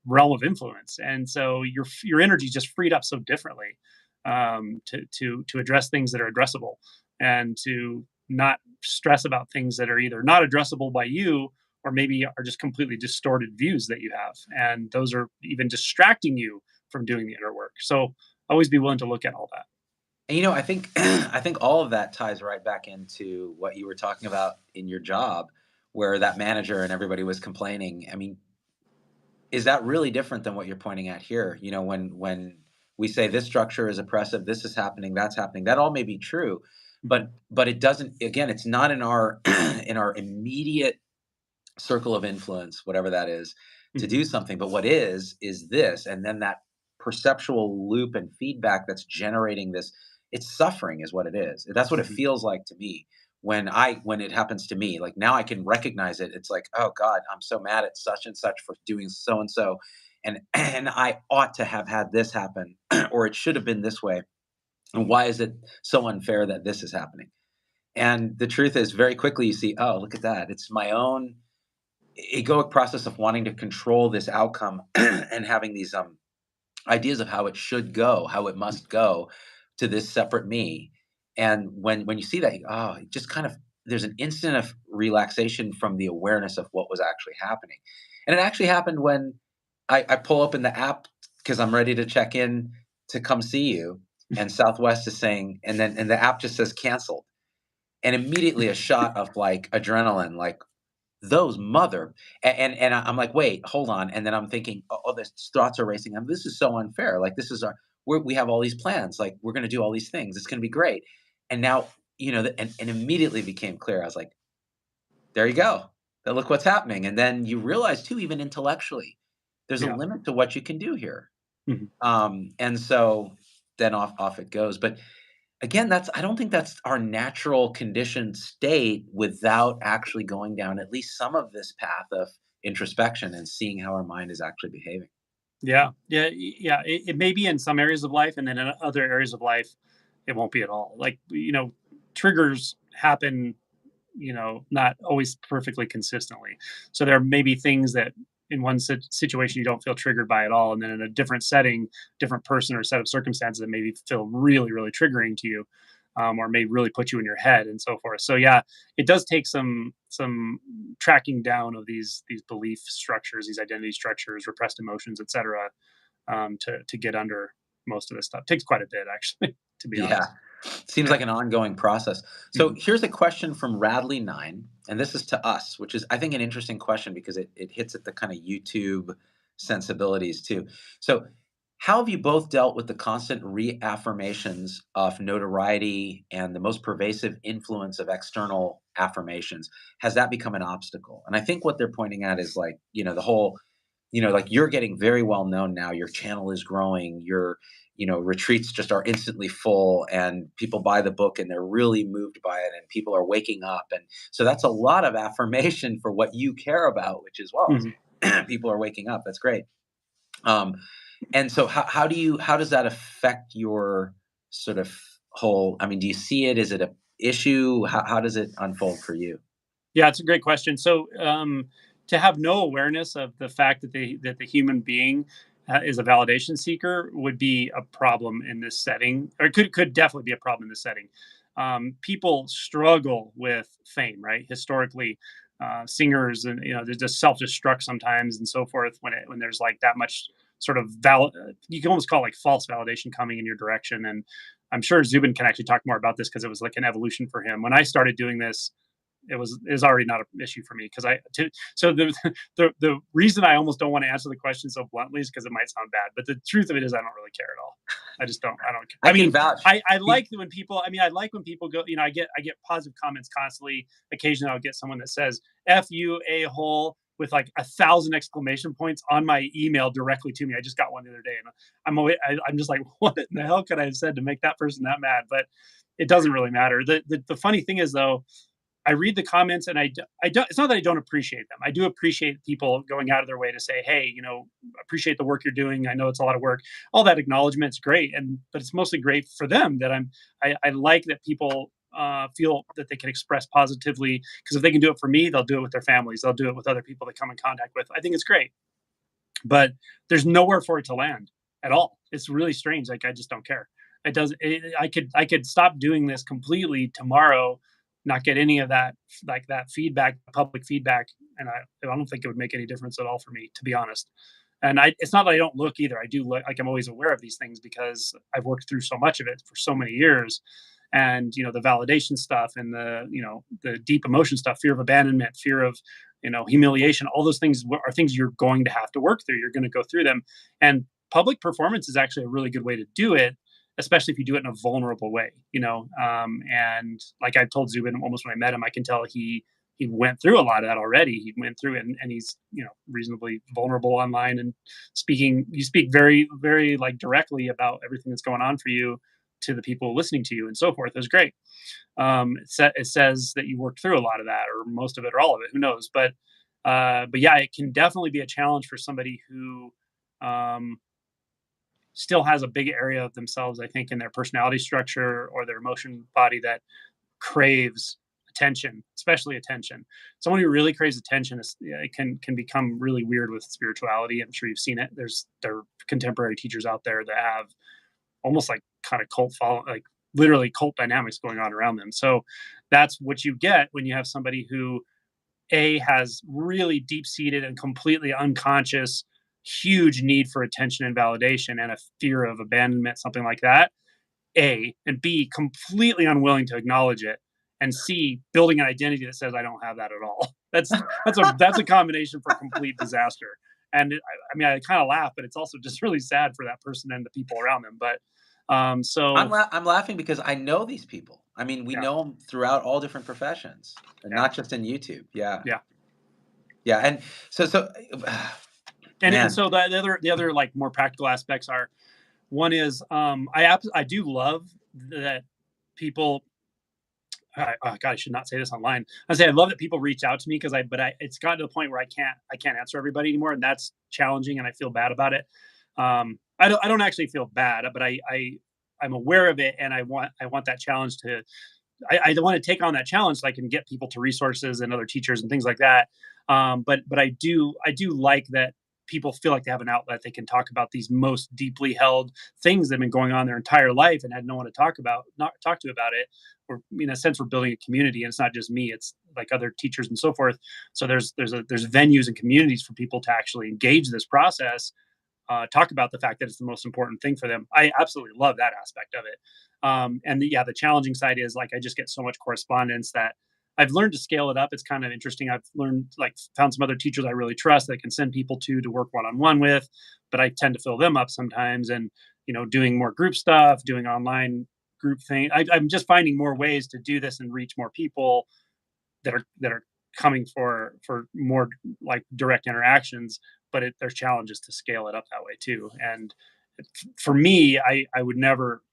realm of influence. And so your energy is just freed up so differently, to address things that are addressable, and to not stress about things that are either not addressable by you, or maybe are just completely distorted views that you have. And those are even distracting you from doing the inner work. So always be willing to look at all that. And I think I think all of that ties right back into what you were talking about in your job, where that manager and everybody was complaining. I mean, is that really different than what you're pointing at here? When we say this structure is oppressive, this is happening, that's happening, that all may be true, Mhm. but it doesn't. Again, it's not in our in our immediate circle of influence, whatever that is, to Mhm. do something. But what is this, and then that perceptual loop and feedback that's generating this. It's suffering, is what it is. That's what it Mhm. feels like to me when it happens to me. Like now I can recognize it. It's like, oh God, I'm so mad at such and such for doing so and so, and I ought to have had this happen, or it should have been this way. And why is it so unfair that this is happening? And the truth is, very quickly you see, oh, look at that. It's my own egoic process of wanting to control this outcome and having these ideas of how it should go, how it must go to this separate me. And when you see that, it just kind of there's an instant of relaxation from the awareness of what was actually happening. And it actually happened when I pull open the app because I'm ready to check in to come see you, and Southwest is saying, and the app just says canceled, and immediately a shot of like adrenaline, like those mother and I'm like, "Wait, hold on," and then I'm thinking, "Oh, the thoughts are racing. This is so unfair. Like, this is we have all these plans. Like, we're gonna do all these things. It's gonna be great." And now, and immediately became clear. I was like, "There you go. Now look what's happening." And then you realize too, even intellectually, there's a Yeah. limit to what you can do here. Mhm. And so then off it goes. But again, I don't think that's our natural conditioned state without actually going down at least some of this path of introspection and seeing how our mind is actually behaving. Yeah, yeah, yeah. It may be in some areas of life, and then in other areas of life, it won't be at all. Like, triggers happen, not always perfectly consistently. So there may be things that in one situation you don't feel triggered by at all, and then in a different setting, different person or set of circumstances that maybe feel really, really triggering to you, or may really put you in your head and so forth. So yeah, it does take some tracking down of these belief structures, these identity structures, repressed emotions, etc., to get under most of this stuff. Takes quite a bit, actually, to be Yeah. honest. Seems Yeah. like an ongoing process. So Mhm. here's a question from Radley9, and this is to us, which is, I think, an interesting question because it hits at the kind of YouTube sensibilities too. So, how have you both dealt with the constant reaffirmations of notoriety and the most pervasive influence of external affirmations? Has that become an obstacle? And I think what they're pointing at is like, the whole, like you're getting very well known now, your channel is growing, your, retreats just are instantly full and people buy the book and they're really moved by it and people are waking up. And so that's a lot of affirmation for what you care about, which is, well, Mhm. people are waking up. That's great. Um, and so how does that affect your sort of whole, I mean, do you see it? Is it a issue? How does it unfold for you? Yeah, it's a great question. So, to have no awareness of the fact that the human being is a validation seeker would be a problem in this setting, or could definitely be a problem in this setting. People struggle with fame, right? Historically, singers and they just self destruct sometimes and so forth when there's like that much sort of you can almost call it like false validation coming in your direction. And I'm sure Zubin can actually talk more about this because it was like an evolution for him. When I started doing this, it was already not an issue for me because so the reason I almost don't want to answer the question so bluntly is because it might sound bad, but the truth of it is I don't really care at all. I don't care. I I can mean, vouch. I like when people, I like when people go, I get positive comments constantly. Occasionally I'll get someone that says F you a hole with like 1,000 exclamation points on my email directly to me. I just got one the other day and I'm just like, what in the hell could I have said to make that person that mad? But it doesn't really matter. The funny thing is though, I read the comments and I don't, it's not that I don't appreciate them. I do appreciate people going out of their way to say, hey, appreciate the work you're doing. I know it's a lot of work. All that acknowledgment's great. But it's mostly great for them that I like that people feel that they can express positively because if they can do it for me, they'll do it with their families. They'll do it with other people they come in contact with. I think it's great, but there's nowhere for it to land at all. It's really strange. Like I just don't care. It does. I could stop doing this completely tomorrow, not get any of that like that feedback, public feedback, and I don't think it would make any difference at all for me, to be honest. And it's not that I don't look either. I do look like I'm always aware of these things because I've worked through so much of it for so many years. And the validation stuff and the deep emotion stuff, fear of abandonment, fear of humiliation, all those things are things you're going to have to work through. You're going to go through them. And public performance is actually a really good way to do it, especially if you do it in a vulnerable way, and like I told Zubin almost when I met him, I can tell he went through a lot of that already. He went through it and he's, reasonably vulnerable online and you speak very, very like directly about everything that's going on for you to the people listening to you and so forth. It was great. It says that you worked through a lot of that or most of it or all of it, who knows? But yeah, it can definitely be a challenge for somebody who, um, still has a big area of themselves, I think, in their personality structure or their emotion body that craves attention, especially attention. Someone who really craves attention it can become really weird with spirituality. I'm sure you've seen it. There are contemporary teachers out there that have almost like kind of cult follow, like literally cult dynamics going on around them. So that's what you get when you have somebody who has really deep seated and completely unconscious huge need for attention and validation and a fear of abandonment, something like that. And B, completely unwilling to acknowledge it. And C, building an identity that says I don't have that at all. That's a combination for complete disaster. And I kind of laugh, but it's also just really sad for that person and the people around them. But so I'm laughing because I know these people. I mean, we yeah, know them throughout all different professions, and yeah, not just in YouTube. Yeah, yeah. yeah, and so And man, so the other like more practical aspects are One is I do love that people. Oh God, I should not say this online. I say I love that people reach out to me because it's gotten to the point where I can't answer everybody anymore, and that's challenging, and I feel bad about it. I don't actually feel bad, but I'm aware of it, and I want that challenge to I want to take on that challenge so I can get people to resources and other teachers and things like that. But I do like that people feel like they have an outlet. They can talk about these most deeply held things that have been going on their entire life and had no one to not talk to about it. Or in a sense, we're building a community, and it's not just me; it's like other teachers and so forth. So there's venues and communities for people to actually engage this process, talk about the fact that it's the most important thing for them. I absolutely love that aspect of it. Yeah, the challenging side is like I just get so much correspondence that I've learned to scale it up. It's kind of interesting. I've learned like found some other teachers I really trust that I can send people to work one on one with, but I tend to fill them up sometimes. And doing more group stuff, doing online group thing. I'm just finding more ways to do this and reach more people that are coming for more like direct interactions, but there's challenges to scale it up that way too. And for me, I would never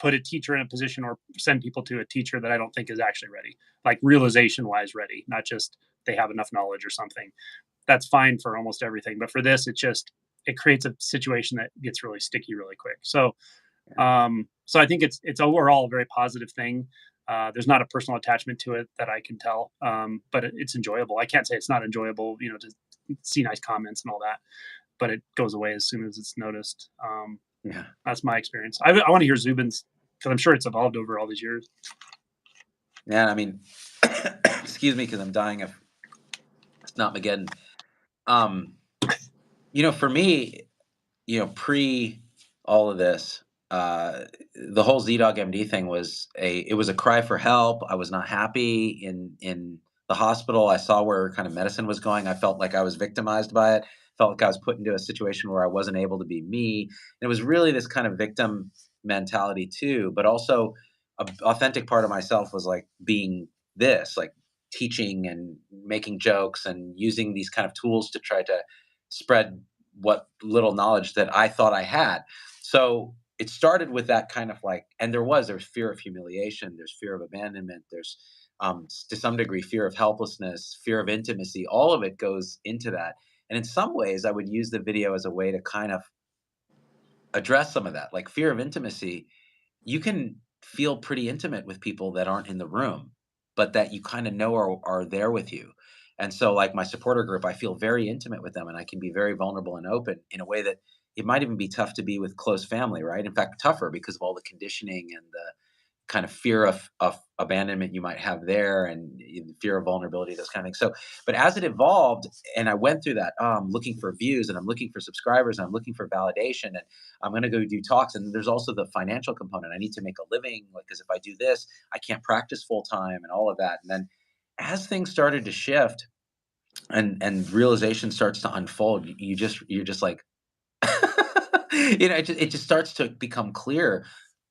put a teacher in a position or send people to a teacher that I don't think is actually ready, like realization wise ready, not just they have enough knowledge or something. That's fine for almost everything, but for this, it creates a situation that gets really sticky really quick. So I think it's overall a very positive thing. There's not a personal attachment to it that I can tell, but it's enjoyable. I can't say it's not enjoyable, to see nice comments and all that, but it goes away as soon as it's noticed. Yeah. That's my experience. I want to hear Zubin's because I'm sure it's evolved over all these years. Yeah. I mean, excuse me, because I'm dying of snot Mageddon. Um, for me, pre all of this, the whole ZDogg MD thing was a cry for help. I was not happy in the hospital. I saw where kind of medicine was going. I felt like I was victimized by it. Felt like I was put into a situation where I wasn't able to be me. And it was really this kind of victim mentality too, but also a authentic part of myself was like being this, like teaching and making jokes and using these kind of tools to try to spread what little knowledge that I thought I had. So it started with that kind of like, and there's fear of humiliation, there's fear of abandonment, there's to some degree fear of helplessness, fear of intimacy. All of it goes into that. And in some ways, I would use the video as a way to kind of address some of that, like fear of intimacy. You can feel pretty intimate with people that aren't in the room, but that you kind of know are there with you. And so, like my supporter group, I feel very intimate with them and I can be very vulnerable and open in a way that it might even be tough to be with close family, right? In fact, tougher because of all the conditioning and the kind of fear of abandonment you might have there and the fear of vulnerability, those kind of things. So, but as it evolved and I went through that, looking for views and I'm looking for subscribers and I'm looking for validation and I'm going to go do talks. And there's also the financial component. I need to make a living because if I do this, I can't practice full time and all of that. And then as things started to shift and realization starts to unfold, you're just like, it just starts to become clear.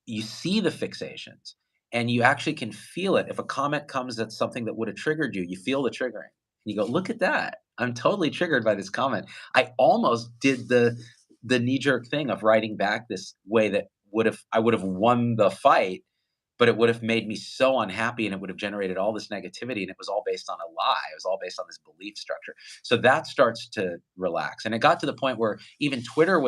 You see the fixations and you actually can feel it. If a comment comes that's something that would have triggered you, you feel the triggering. You go, look at that. I'm totally triggered by this comment. I almost did the knee jerk thing of writing back this way that I would have won the fight, but it would have made me so unhappy and it would have generated all this negativity and it was all based on a lie. It was all based on this belief structure. So that starts to relax. And it got to the point where even Twitter it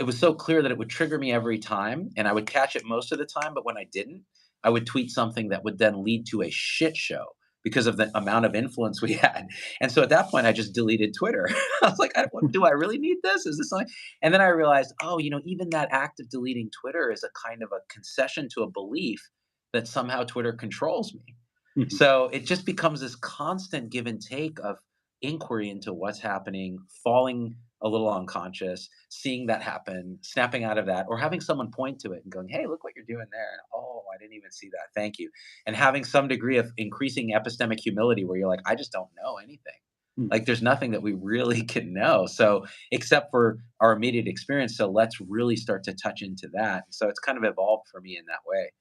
was so clear that it would trigger me every time and I would catch it most of the time, but when I didn't, I would tweet something that would then lead to a shit show because of the amount of influence we had. And so at that point I just deleted Twitter. I was like, do I really need this? Is this something? And then I realized, oh, even that act of deleting Twitter is a kind of a concession to a belief that somehow Twitter controls me. Mhm. So it just becomes this constant give and take of inquiry into what's happening, falling a little unconscious, seeing that happen, snapping out of that, or having someone point to it and going, hey, look what you're doing there. And oh, I didn't even see that. Thank you. And having some degree of increasing epistemic humility where you're like, I just don't know anything. Mm. Like there's nothing that we really can know. So except for our immediate experience. So let's really start to touch into that. So it's kind of evolved for me in that way.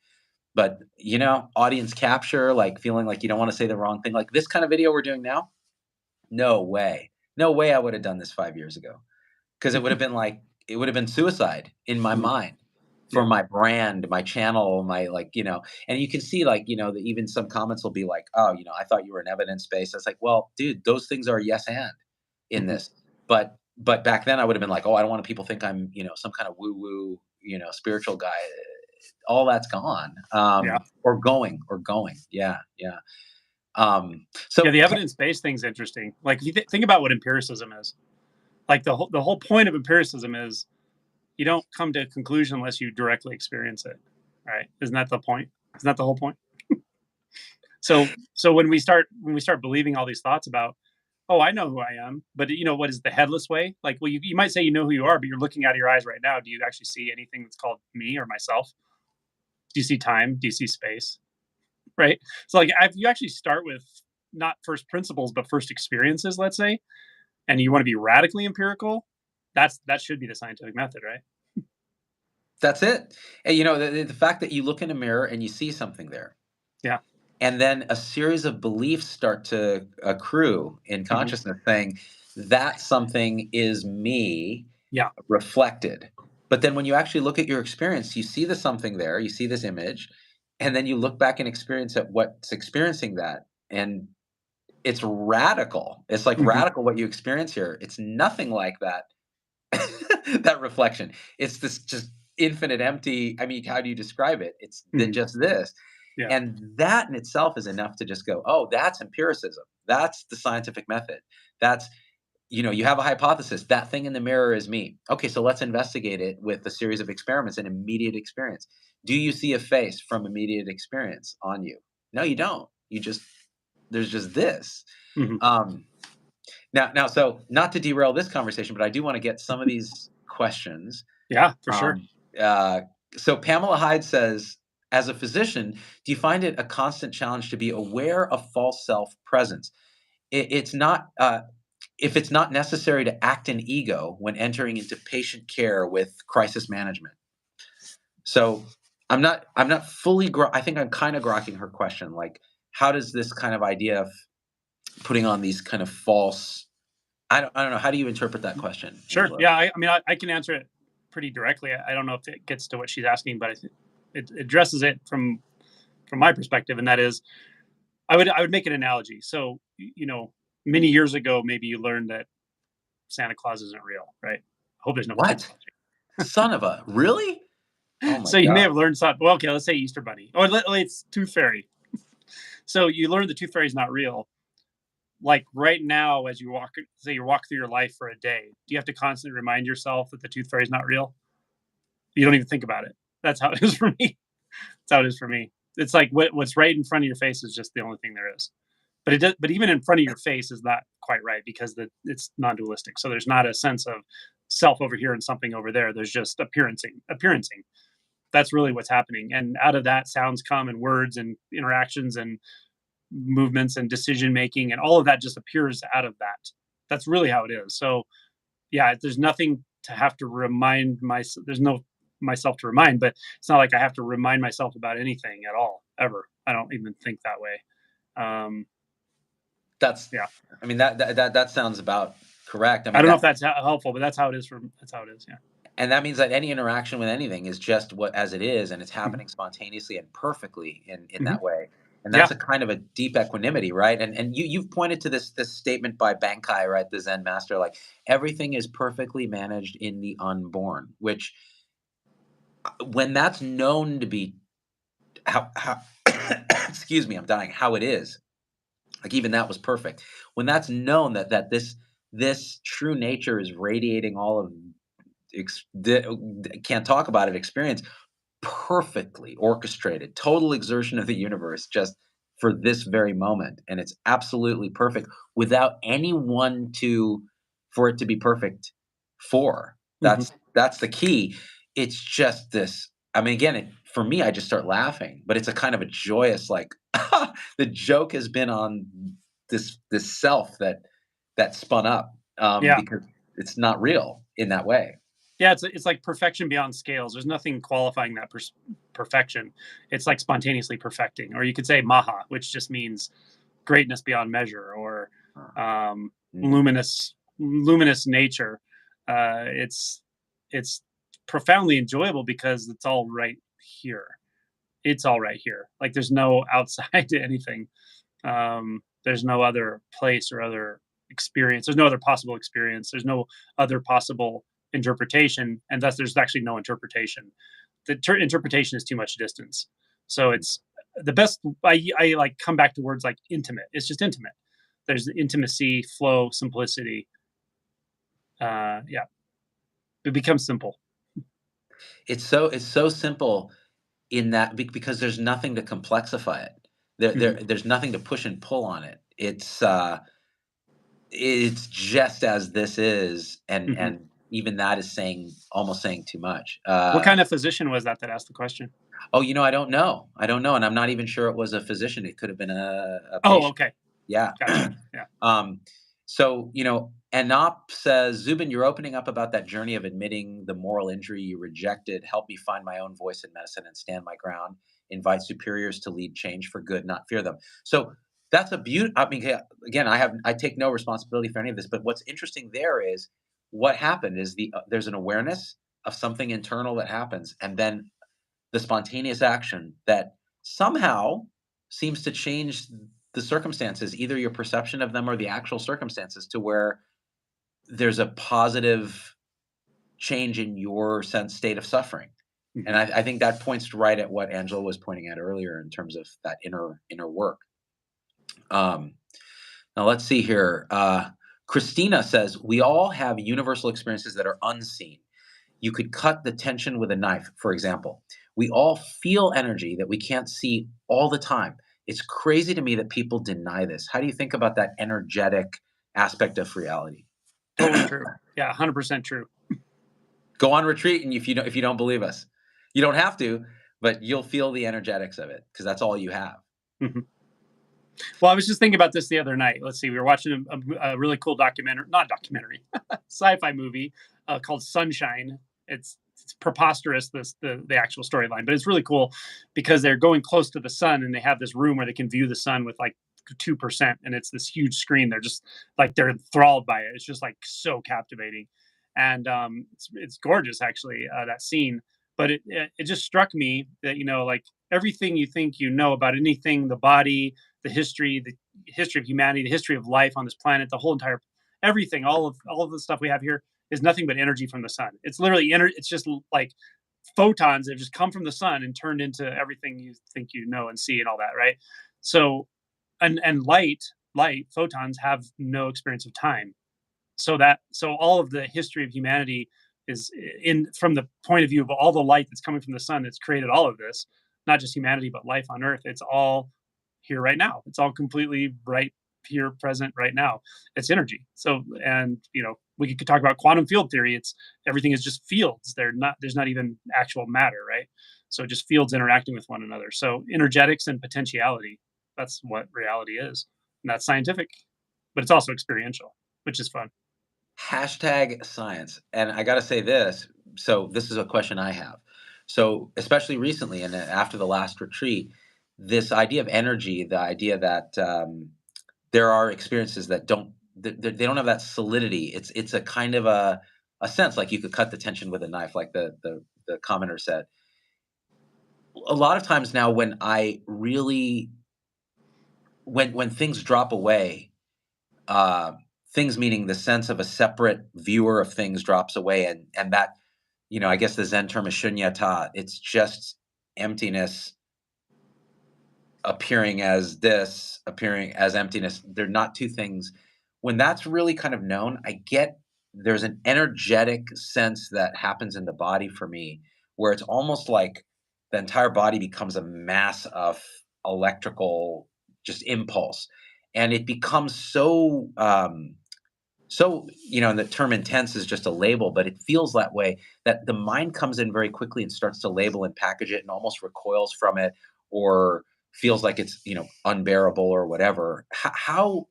But audience capture, like feeling like you don't want to say the wrong thing, like this kind of video we're doing now, no way. No way I would have done this 5 years ago. Because it would have been like it would have been suicide in my Mhm. mind for Yeah. my brand, my channel, my like, and you can see like, that even some comments will be like, oh, I thought you were an evidence based. It's like, well, dude, those things are yes and in Mhm. this. But back then I would have been like, oh, I don't want people to think I'm, some kind of woo woo, spiritual guy. All that's gone. Yeah. Or going. Yeah. Yeah. Yeah, So the evidence-based thing's interesting. Like, if you think about what empiricism is, like, the whole point of empiricism is you don't come to a conclusion unless you directly experience it, right? Isn't that the point? Isn't that the whole point? So when we start believing all these thoughts about, oh, I know who I am, but what is the headless way? Like, well, you might say you know who you are, but you're looking out of your eyes right now. Do you actually see anything that's called me or myself? Do you see time? Do you see space? Right? So, like, if you actually start with not first principles but first experiences, let's say, and you want to be radically empirical, that should be the scientific method, right? that's it. And the fact that you look in a mirror and you see something there, Yeah. and then a series of beliefs start to accrue in Hmm. consciousness saying that something is me Yeah. reflected. But then when you actually look at your experience, you see the something there, you see this image, and then you look back and experience at what's experiencing that. And it's radical. It's like Hmm. radical what you experience here. It's nothing like that that reflection. It's this just infinite empty. I mean, how do you describe it? It's Hmm. just this. Yeah. And that in itself is enough to just go, oh, that's empiricism. That's the scientific method. That's, you have a hypothesis. That thing in the mirror is me. Okay, so let's investigate it with a series of experiments and immediate experience. Do you see a face from immediate experience on you? No, you don't. There's just this. Hmm. Um, now, so not to derail this conversation, but I do want to get some of these questions. Yeah, for sure. Um, uh, so Pamela Hyde says, as a physician, do you find it a constant challenge to be aware of false self presence? It's not if it's not necessary to act in ego when entering into patient care with crisis management. So I'm not fully. I think I'm kind of grokking her question. Like, how does this kind of idea of putting on these kind of false I don't know. How do you interpret that question, Sure. Angela? Yeah. I mean, I can answer it pretty directly. I don't know if it gets to what she's asking, but it addresses it from my perspective, and that is, I would make an analogy. So, many years ago, maybe you learned that Santa Claus isn't real, right? I hope there's no kids What? Son of a really? Oh watching. my So you may god. have learned something. Well, okay, let's say Easter Bunny, or it's Tooth Fairy. So you learned the Tooth Fairy is not real. Like right now, as you walk through your life for a day, do you have to constantly remind yourself that the Tooth Fairy is not real? You don't even think about it. That's how it is for me. That's how it is for me. It's like what's right in front of your face is just the only thing there is. But it does, but even in front of your face is not quite right because it's non-dualistic. So there's not a sense of self over here and something over there. There's just appearancing. That's really what's happening. And out of that, sounds come and words and interactions and movements and decision making and all of that just appears out of that. That's really how it is. So yeah, there's nothing to have to remind myself. There's no myself to remind, but it's not like I have to remind myself about anything at all ever. I don't even think that way. Um, That's yeah, I mean that sounds about correct. I I mean don't know if that that's helpful, but that's how it is. That's how it is. Yeah. and that means that any interaction with anything is just what as it is and it's Hmm. happening spontaneously and perfectly in Hmm. that way. And Yeah. that's a kind of a deep equanimity, right? And you've pointed to this statement by Bankai, right, the Zen master, like everything is perfectly managed in the unborn, which when that's known to be how excuse me, I'm dying, how it is, like even that was perfect. When that's known that this true nature is radiating all of can't talk about it experience perfectly orchestrated, total exertion of the universe just for this very moment, and it's absolutely perfect without anyone to for it to be perfect for. Hmm. That's the key. It's just this. I mean, again, for me, I just start laughing, but it's a kind of a joyous, like the joke has been on this self that spun up Yeah. because it's not real in that way. Yeah. It's like perfection beyond scales. There's nothing qualifying that perfection. It's like spontaneously perfecting, or you could say maha, which just means greatness beyond measure, or Uh, um, mm. luminous nature. It's it's profoundly enjoyable because it's all right here. It's all right here. Like there's no outside to anything. There's no other place or other experience. There's no other possible experience. There's no other possible interpretation, and thus there's actually no interpretation. The interpretation is too much distance. So it's the best. I like come back to words like intimate. It's just intimate. There's intimacy, flow, simplicity. Yeah, it becomes simple. It's so simple in that because there's nothing to complexify it. Hmm. There's nothing to push and pull on it. It's just as this is, Hmm. and even that is almost saying too much. What kind of physician was that asked the question? Oh, I don't know, and I'm not even sure it was a physician. It could have been a Oh, patient. okay, Yeah. gotcha. Yeah. um, so, Anop says, Zubin, you're opening up about that journey of admitting the moral injury you rejected. Help me find my own voice in medicine and stand my ground. Invite superiors to lead change for good, not fear them. So that's a beauty. I mean, again, I take no responsibility for any of this. But what's interesting there is what happened is there's an awareness of something internal that happens, and then the spontaneous action that somehow seems to change the circumstances, either your perception of them or the actual circumstances, to where there's a positive change in your sense state of suffering. And Hmm. I think that points right at what Angela was pointing at earlier in terms of that inner work. Um, Now let's see here. Christina says we all have universal experiences that are unseen. You could cut the tension with a knife, for example. We all feel energy that we can't see all the time. It's crazy to me that people deny this. How do you think about that energetic aspect of reality? Totally true. Yeah, 100% true. Go on retreat, and if you don't believe us, you don't have to, but you'll feel the energetics of it because that's all you have. Mhm. Well, I was just thinking about this the other night. Let's see, we were watching a really cool documentary, not documentary, sci-fi movie called Sunshine. It's preposterous, the actual storyline, but it's really cool because they're going close to the sun and they have this room where they can view the sun with like 2%, and it's this huge screen. They're just like they're enthralled by it. It's just like so captivating, and it's gorgeous actually, that scene. But it just struck me that like everything you think you know about anything, the body, the history of humanity, the history of life on this planet, the whole entire everything, all of the stuff we have here is nothing but energy from the sun. It's literally it's just like photons that have just come from the sun and turned into everything you think you know and see and all that, right? So and light photons have no experience of time. So all of the history of humanity is in from the point of view of all the light that's coming from the sun that's created all of this, not just humanity but life on earth. It's all here right now. It's all completely right here, present right now. It's energy. So, and we could talk about quantum field theory. It's everything is just fields. There's not even actual matter, right? So just fields interacting with one another. So energetics and potentiality. That's what reality is. And that's scientific, but it's also experiential, which is fun. Hashtag science. And I got to say this. So this is a question I have. So especially recently, and after the last retreat, this idea of energy, the idea that there are experiences that they don't have that solidity. It's a kind of a sense like you could cut the tension with a knife, like the commenter said. A lot of times now, when I really when things drop away, uh, things meaning the sense of a separate viewer of things drops away, and that I guess the Zen term is shunyata. It's just emptiness appearing as emptiness. They're not two things. When that's really kind of known, I get there's an energetic sense that happens in the body for me where it's almost like the entire body becomes a mass of electrical just impulse. And it becomes and the term intense is just a label, but it feels that way, that the mind comes in very quickly and starts to label and package it and almost recoils from it, or feels like it's, unbearable or whatever. How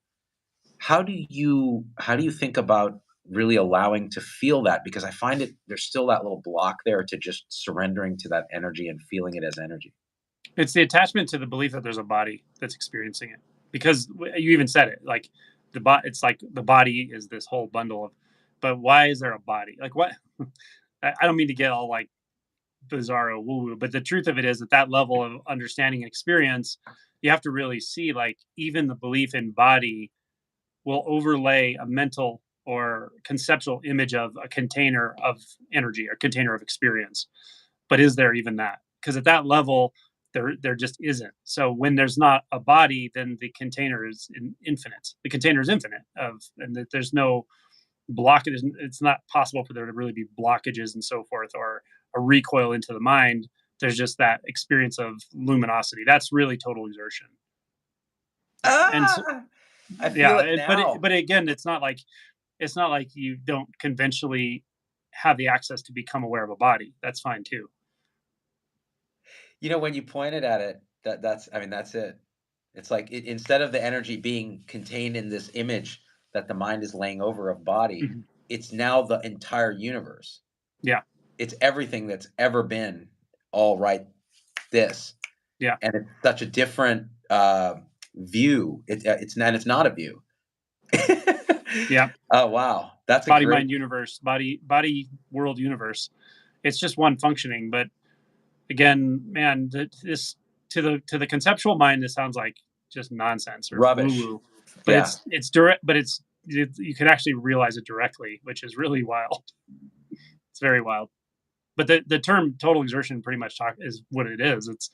do you think about really allowing to feel that? Because I find there's still that little block there to just surrendering to that energy and feeling it as energy. It's the attachment to the belief that there's a body that's experiencing it. Because you even said it, like it's like the body is this whole bundle of, but why is there a body? Like what? I don't mean to get all like bizarro woo woo, but the truth of it is, at that level of understanding and experience, you have to really see like even the belief in body will overlay a mental or conceptual image of a container of energy or container of experience. But is there even that? Because at that level, there just isn't. So when there's not a body, then the container is infinite. The container is infinite of, and that there's no blockage. It's not possible for there to really be blockages and so forth, or a recoil into the mind. There's just that experience of luminosity. That's really total exertion. And so, Ah, I feel yeah, it now. but again, it's not like you don't conventionally have the access to become aware of a body. That's fine too. You know, when you pointed at it, that's I mean, that's it. It's like instead of the energy being contained in this image that the mind is laying over of body, Mhm. it's now the entire universe. Yeah, It's everything that's ever been all right this. yeah, And it's such a different view. It's not a view. yeah. Oh wow, that's a Body, great. mind, universe, body, world, universe. It's just one functioning. But again, man, this to the conceptual mind, this sounds like just nonsense or woo Rubbish. woo. But Yeah. it's direct. But you can actually realize it directly, which is really wild. It's very wild. But the term total exertion pretty much talk is what it is. It's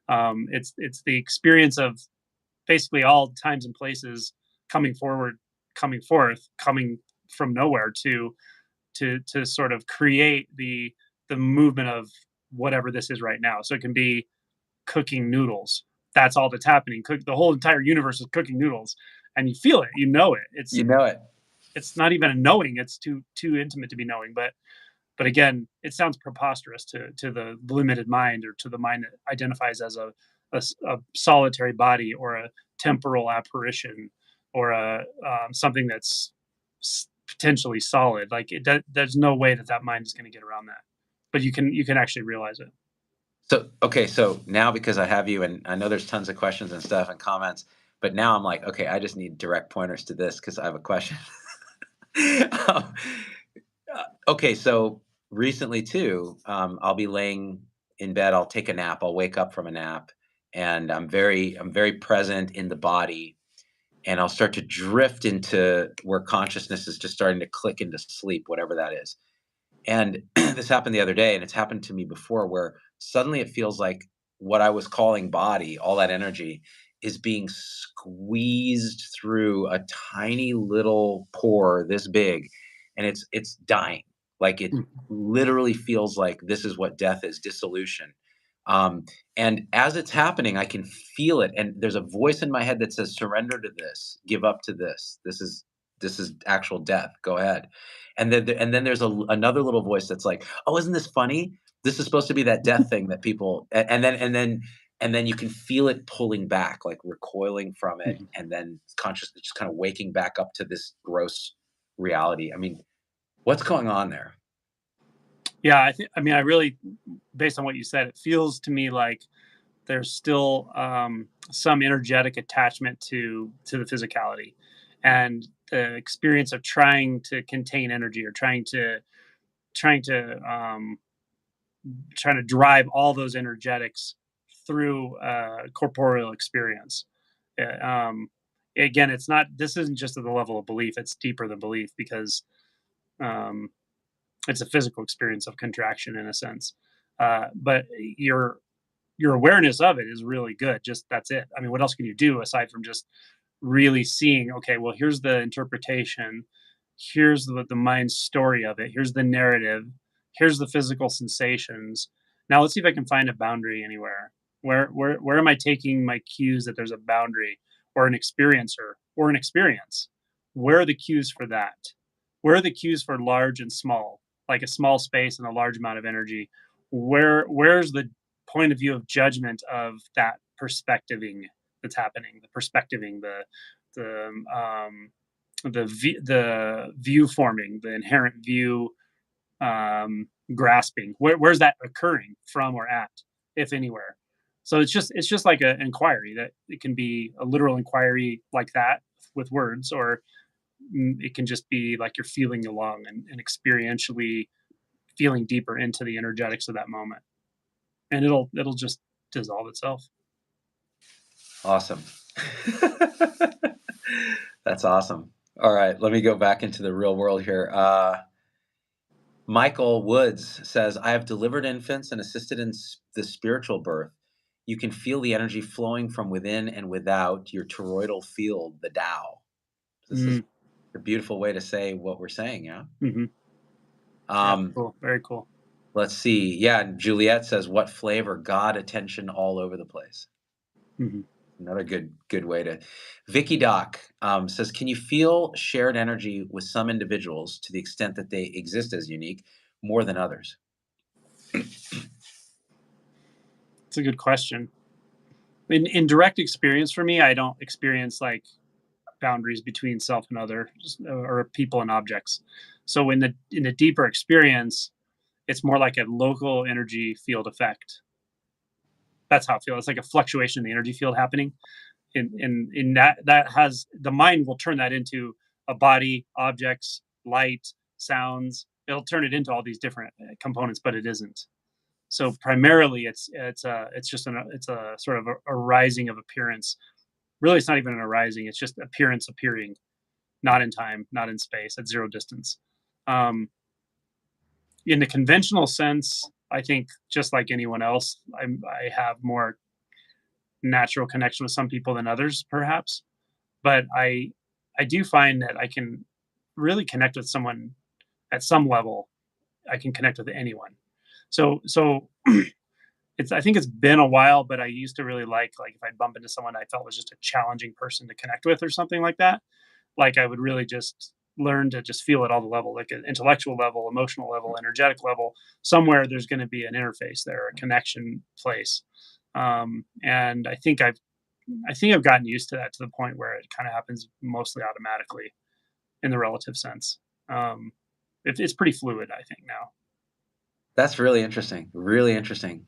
the experience of basically all times and places coming forward, coming forth, coming from nowhere to sort of create the movement of whatever this is right now. So it can be cooking noodles. That's all that's happening. The whole entire universe is cooking noodles, and you feel it, you know it. You know it. It's not even a knowing. It's too intimate to be knowing. But again, it sounds preposterous to the limited mind, or to the mind that identifies as a solitary body, or a temporal apparition, or a something that's potentially solid. Like there's no way that mind is going to get around that. But you can actually realize it. So okay, so now because I have you, and I know there's tons of questions and stuff and comments, but now I'm like, okay, I just need direct pointers to this because I have a question. um, okay, so recently too, I'll be laying in bed. I'll take a nap. I'll wake up from a nap, and I'm very present in the body, and I'll start to drift into where consciousness is just starting to click into sleep, whatever that is. And this happened the other day, and it's happened to me before, where suddenly it feels like what I was calling body, all that energy, is being squeezed through a tiny little pore this big, and it's dying. Like it Mm. literally feels like this is what death is, dissolution. Um, and as it's happening, I can feel it, and there's a voice in my head that says, "Surrender to this. Give up to this. This is actual death. Go ahead." And then there's another little voice that's like, "Oh, isn't this funny? This is supposed to be that death thing that people." And then you can feel it pulling back, like recoiling from it, Mhm. and then consciousness just kind of waking back up to this gross reality. I mean, what's going on there? Yeah, I mean, I really, based on what you said, it feels to me like there's still some energetic attachment to the physicality, and the experience of trying to contain energy, or trying to trying to drive all those energetics through corporeal experience. Um, again, it's not. This isn't just at the level of belief. It's deeper than belief, because um, it's a physical experience of contraction in a sense. But your awareness of it is really good. Just that's it. I mean, what else can you do aside from just really seeing? Okay, well, here's the interpretation. Here's the mind's story of it. Here's the narrative. Here's the physical sensations. Now let's see if I can find a boundary anywhere. Where am I taking my cues that there's a boundary, or an experiencer, or an experience? Where are the cues for that? Where are the cues for large and small, like a small space and a large amount of energy? Where's the point of view of judgment of that perspectiving that's happening? The perspectiving, the view forming, the inherent view grasping. Where's that occurring from, or at, if anywhere? So it's just like an inquiry, that it can be a literal inquiry like that with words, or it can just be like you're feeling along, and experientially feeling deeper into the energetics of that moment, and it'll just dissolve itself. Awesome. That's awesome. All right, let me go back into the real world here. Michael Woods says, I have delivered infants and assisted in the spiritual birth. You can feel the energy flowing from within and without your toroidal field, the Tao. This is Mm, a beautiful way to say what we're saying, yeah? mhm. Yeah, Um, cool, very cool. let's see. Yeah, Juliet says, what flavor? God attention all over the place. Mhm. Another good way to. Vicky Doc says, can you feel shared energy with some individuals to the extent that they exist as unique more than others? It's a good question. In direct experience for me, I don't experience, like, boundaries between self and other, or people and objects. So in the deeper experience, it's more like a local energy field effect. That's how I feel. It's like a fluctuation in the energy field happening. In that has the mind will turn that into a body, objects, light, sounds. It'll turn it into all these different components, but it isn't. So primarily, it's just it's a sort of a rising of appearance. Really, it's not even an arising. It's just appearance appearing, not in time, not in space, at zero distance. Um, in the conventional sense, I think just like anyone else, I have more natural connection with some people than others, perhaps. But I do find that I can really connect with someone at some level. I can connect with anyone. So it's I think it's been a while, but I used to really like if I bump into someone I felt was just a challenging person to connect with or something like that. Like I would really just learn to just feel at all the level, like an intellectual level, emotional level, energetic level. Somewhere there's going to be an interface there, a connection place. And I think I've gotten used to that to the point where it kind of happens mostly automatically in the relative sense. Um, it's pretty fluid, I think now. That's really interesting. Really interesting.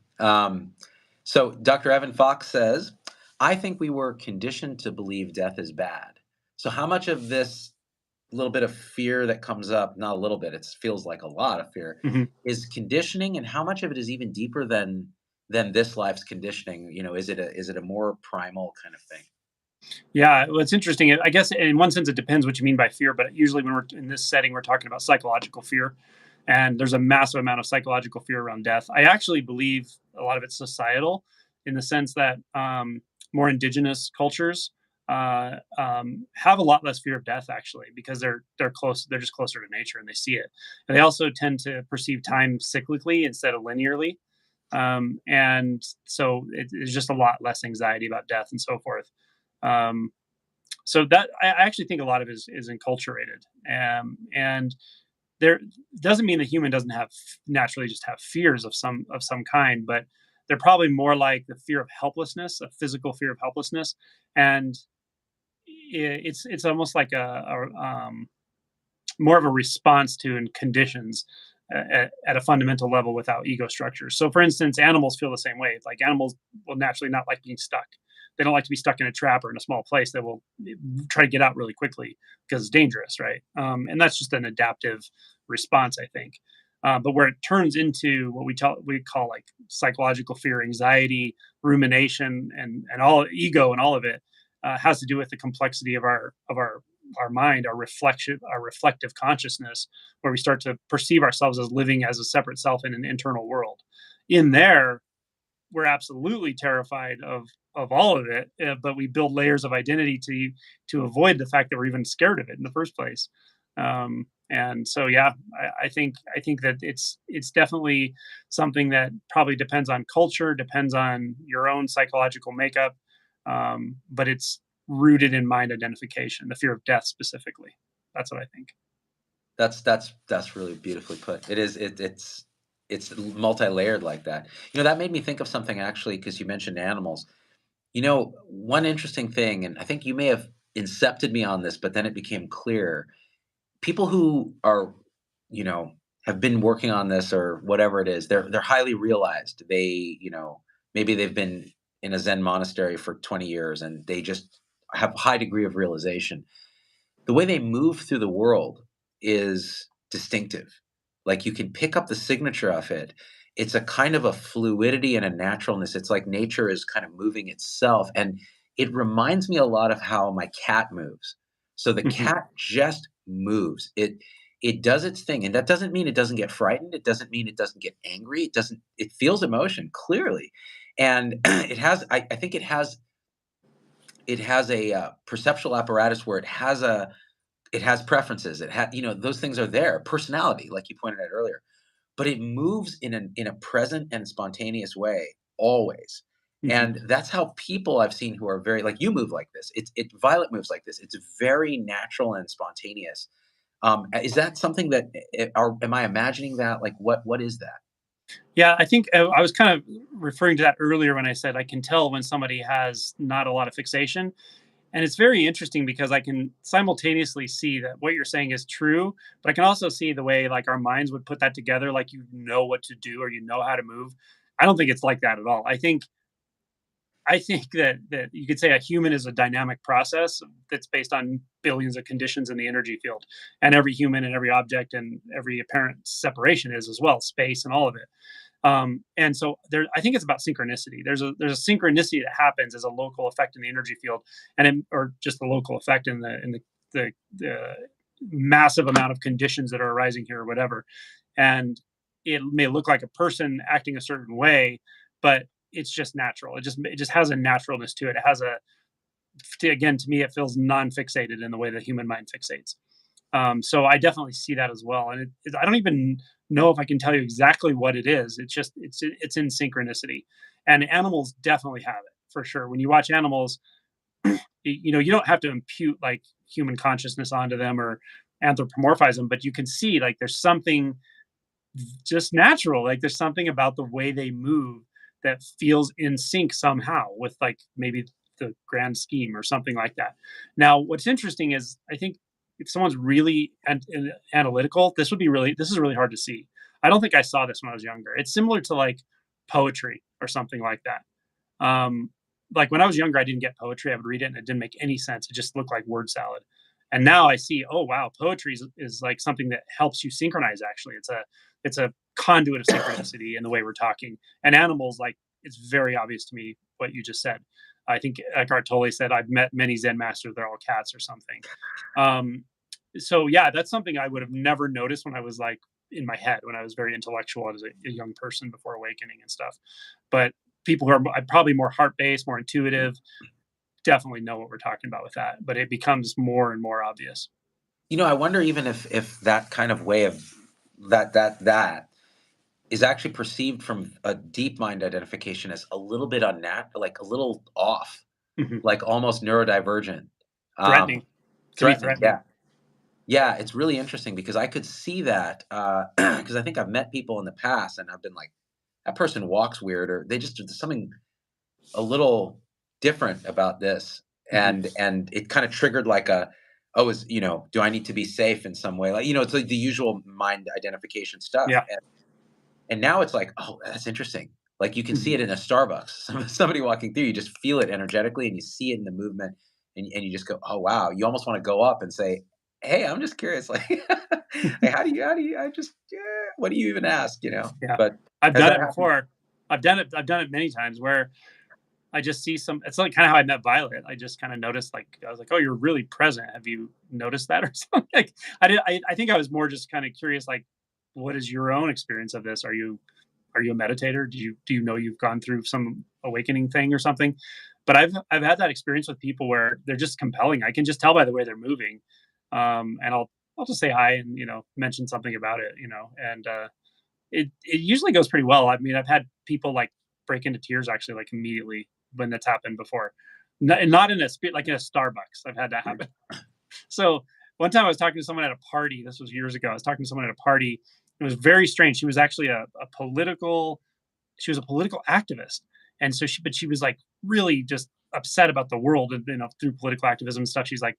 So Dr. Evan Fox says, I think we were conditioned to believe death is bad. So how much of this little bit of fear that comes up, not a little bit, it feels like a lot of fear, Mhm. is conditioning, and how much of it is even deeper than this life's conditioning? Is it a more primal kind of thing? Yeah, well, it's interesting. I guess in one sense, it depends what you mean by fear. But usually, when we're in this setting, we're talking about psychological fear, and there's a massive amount of psychological fear around death. I actually believe a lot of it's societal, in the sense that more indigenous cultures have a lot less fear of death, actually, because they're close. They're just closer to nature, and they see it. And they also tend to perceive time cyclically instead of linearly, and so it's just a lot less anxiety about death and so forth. Um, so that I actually think a lot of it is enculturated, and there doesn't mean the human doesn't have naturally just have fears of some kind, but they're probably more like the fear of helplessness, a physical fear of helplessness, and it's almost like more of a response to and conditions at a fundamental level without ego structures. So, for instance, animals feel the same way. Like animals will naturally not like being stuck. They don't like to be stuck in a trap or in a small place. They will try to get out really quickly because it's dangerous, right? And that's just an adaptive response, I think. But where it turns into what we call like psychological fear, anxiety, rumination, and all ego and all of it has to do with the complexity of our mind, our reflective consciousness, where we start to perceive ourselves as living as a separate self in an internal world. In there, we're absolutely terrified of all of it, but we build layers of identity to avoid the fact that we're even scared of it in the first place. And so, yeah, I think that it's definitely something that probably depends on culture, depends on your own psychological makeup, but it's rooted in mind identification, the fear of death specifically. That's what I think. That's really beautifully put. It's multi-layered like that. That made me think of something actually because you mentioned animals. One interesting thing, and I think you may have incepted me on this, but then it became clear. People who are, you know, have been working on this or whatever it is, they're highly realized. Maybe they've been in a Zen monastery for 20 years and they just have a high degree of realization. The way they move through the world is distinctive. Like you can pick up the signature of it. It's a kind of a fluidity and a naturalness. It's like nature is kind of moving itself. And it reminds me a lot of how my cat moves. So the Mhm. cat just moves. It does its thing. And that doesn't mean it doesn't get frightened. It doesn't mean it doesn't get angry. It feels emotion clearly. And I think it has a perceptual apparatus where it has preferences. Those things are there. Personality, like you pointed out earlier, but it moves in a present and spontaneous way always. Mhm. And that's how people I've seen who are very like you move like this. Violet moves like this. It's very natural and spontaneous. Is that something that am I imagining that? Like what is that? Yeah, I think I was kind of referring to that earlier when I said I can tell when somebody has not a lot of fixation. And it's very interesting because I can simultaneously see that what you're saying is true, but I can also see the way like our minds would put that together, like you know what to do or you know how to move. I don't think it's like that at all. I think that you could say a human is a dynamic process that's based on billions of conditions in the energy field, and every human and every object and every apparent separation is as well, space and all of it. And so there, I think it's about synchronicity. There's a synchronicity that happens as a local effect in the energy field, or just the local effect in the massive amount of conditions that are arising here or whatever. And it may look like a person acting a certain way, but it's just natural. It just has a naturalness to it. It has again, to me, it feels non-fixated in the way the human mind fixates. So I definitely see that as well. And I don't even know if I can tell you exactly what it is. It's in synchronicity, and animals definitely have it for sure. When you watch animals, you don't have to impute like human consciousness onto them or anthropomorphize them, but you can see like there's something just natural. Like there's something about the way they move that feels in sync somehow with like maybe the grand scheme or something like that. Now, what's interesting is I think if someone's really analytical, this is really hard to see. I don't think I saw this when I was younger. It's similar to like poetry or something like that. Um, like when I was younger, I didn't get poetry. I would read it and it didn't make any sense. It just looked like word salad. And now I see, oh wow, poetry is like something that helps you synchronize. Actually, it's a conduit of synchronicity in the way we're talking. And animals, like it's very obvious to me what you just said. I think Eckhart Tolle said, "I've met many Zen masters; they're all cats or something." Um, so yeah, that's something I would have never noticed when I was like in my head when I was very intellectual as a young person before awakening and stuff. But people who are probably more heart based, more intuitive, definitely know what we're talking about with that. But it becomes more and more obvious. I wonder even if that kind of way of that is actually perceived from a deep mind identification as a little bit like a little off, Mhm. like almost neurodivergent. Threatening. Um, It can be Threatening, threatening. yeah. Yeah, it's really interesting because I could see that, because I think I've met people in the past and I've been like, "That person walks weird," or they just there's something a little different about this, Mhm. and it kinda triggered like "Oh, do I need to be safe in some way?" Like, it's like the usual mind identification stuff, Yeah. and now it's like, "Oh, that's interesting." Like, you can see Mhm. it in a Starbucks. Somebody walking through, you just feel it energetically, and you see it in the movement, and you just go, "Oh, wow." You almost wanna go up and say, "Hey, I'm just curious, like, like, how do you I just yeah, what do you even ask?" Yeah. But I've has done that it happened? before. I've done it many times where I just see some it's like kinda how I met Violet. I just kinda noticed, like I was like, "Oh, you're really present. Have you noticed that?" Or something. Like, I think I was more just kinda curious, like, what is your own experience of this? Are you a meditator? Do you know you've gone through some awakening thing or something? But I've had that experience with people where they're just compelling. I can just tell by the way they're moving. And I'll just say hi and, mention something about it, and it usually goes pretty well. I mean, I've had people like break into tears actually like immediately when that's happened before. Not in a spirit like in a Starbucks. I've had that happen. So one time I was talking to someone at a party. This was years ago. I was talking to someone at a party. It was very strange. She was actually she was a political activist, and so she was like really just upset about the world and through political activism and stuff. She's like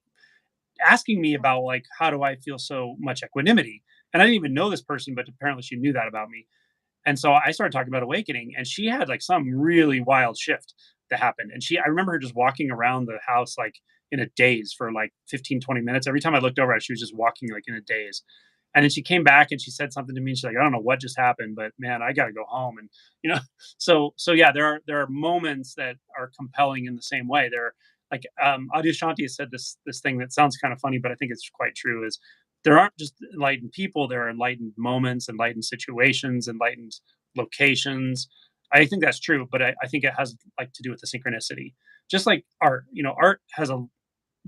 asking me about like how do I feel so much equanimity, and I didn't even know this person, but apparently she knew that about me. And so I started talking about awakening, and she had like some really wild shift that happened. And I remember her just walking around the house like in a daze for like 15, 20 minutes. Every time I looked over at her, she was just walking like in a daze. And then she came back and she said something to me. And she's like, I don't know what just happened, but man, I got to go home. And you know, so yeah, there are moments that are compelling in the same way. There, like Adyashanti has said this thing that sounds kind of funny, but I think it's quite true. Is there aren't just enlightened people, there are enlightened moments, enlightened situations, enlightened locations. I think that's true, but I think it has like to do with the synchronicity. Just like art, art has a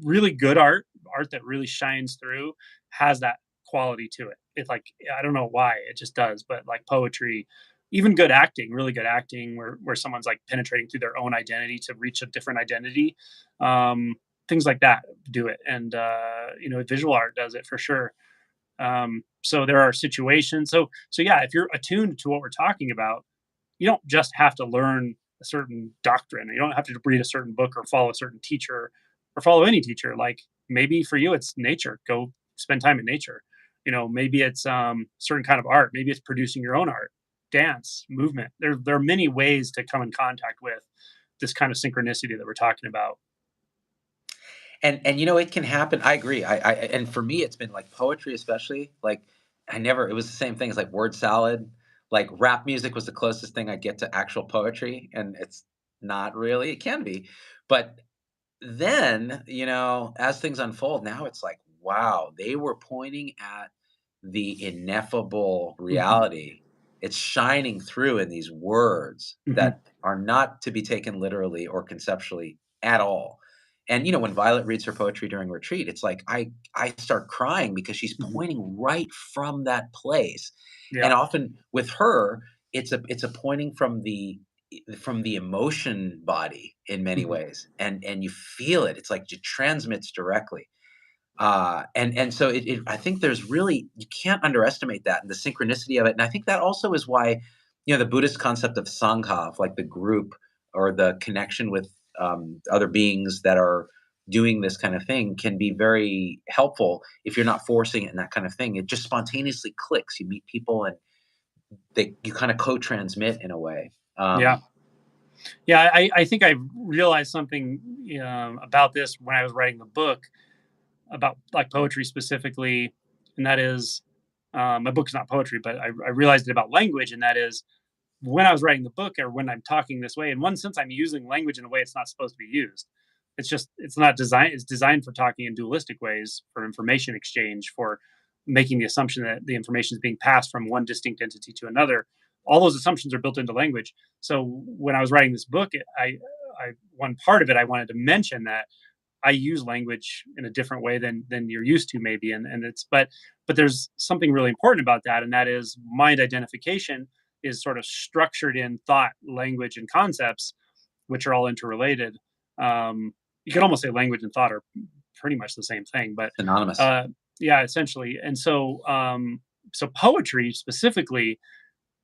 really good art that really shines through, has that quality to it. It's like I don't know why it just does, but like poetry, even good acting, really good acting, where someone's like penetrating through their own identity to reach a different identity, um, things like that do it, and visual art does it for sure. So there are situations. So yeah, if you're attuned to what we're talking about, you don't just have to learn a certain doctrine. You don't have to read a certain book or follow a certain teacher or follow any teacher. Like maybe for you, it's nature. Go spend time in nature. Maybe it's certain kind of art. Maybe it's producing your own art, dance, movement. There are many ways to come in contact with this kind of synchronicity that we're talking about. And it can happen. I agree. And for me, it's been like poetry, especially. Like I never. It was the same thing as like word salad. Like rap music was the closest thing I get to actual poetry, and it's not really. It can be, but then as things unfold, now it's like, wow, they were pointing at the ineffable Hmm. reality. It's shining through in these words Hmm. that are not to be taken literally or conceptually at all. And when Violet reads her poetry during retreat, it's like I start crying because she's Hmm. pointing right from that place. And Yeah. often with her, it's a pointing from the emotion body in many Hmm. ways, and you feel it. It's like it transmits directly. And so I think there's really, you can't underestimate that and the synchronicity of it. And I think that also is why, the Buddhist concept of sangha, of like the group or the connection with other beings that are doing this kind of thing, can be very helpful if you're not forcing it and that kind of thing. It just spontaneously clicks. You meet people and you kind of co-transmit in a way. Yeah. Yeah. I think I realized something about this when I was writing the book about like poetry specifically, and that is my book's not poetry, but I realized it about language, and that is when I was writing the book or when I'm talking this way, in one sense, I'm using language in a way it's not supposed to be used. It's not designed. It's designed for talking in dualistic ways, for information exchange, for making the assumption that the information is being passed from one distinct entity to another. All those assumptions are built into language. So when I was writing this book, I one part of it I wanted to mention that I use language in a different way than you're used to, maybe, and it's but there's something really important about that, and that is mind identification is sort of structured in thought, language, and concepts, which are all interrelated. You could almost say language and thought are pretty much the same thing, but Synonymous. uh, yeah, essentially. And so poetry specifically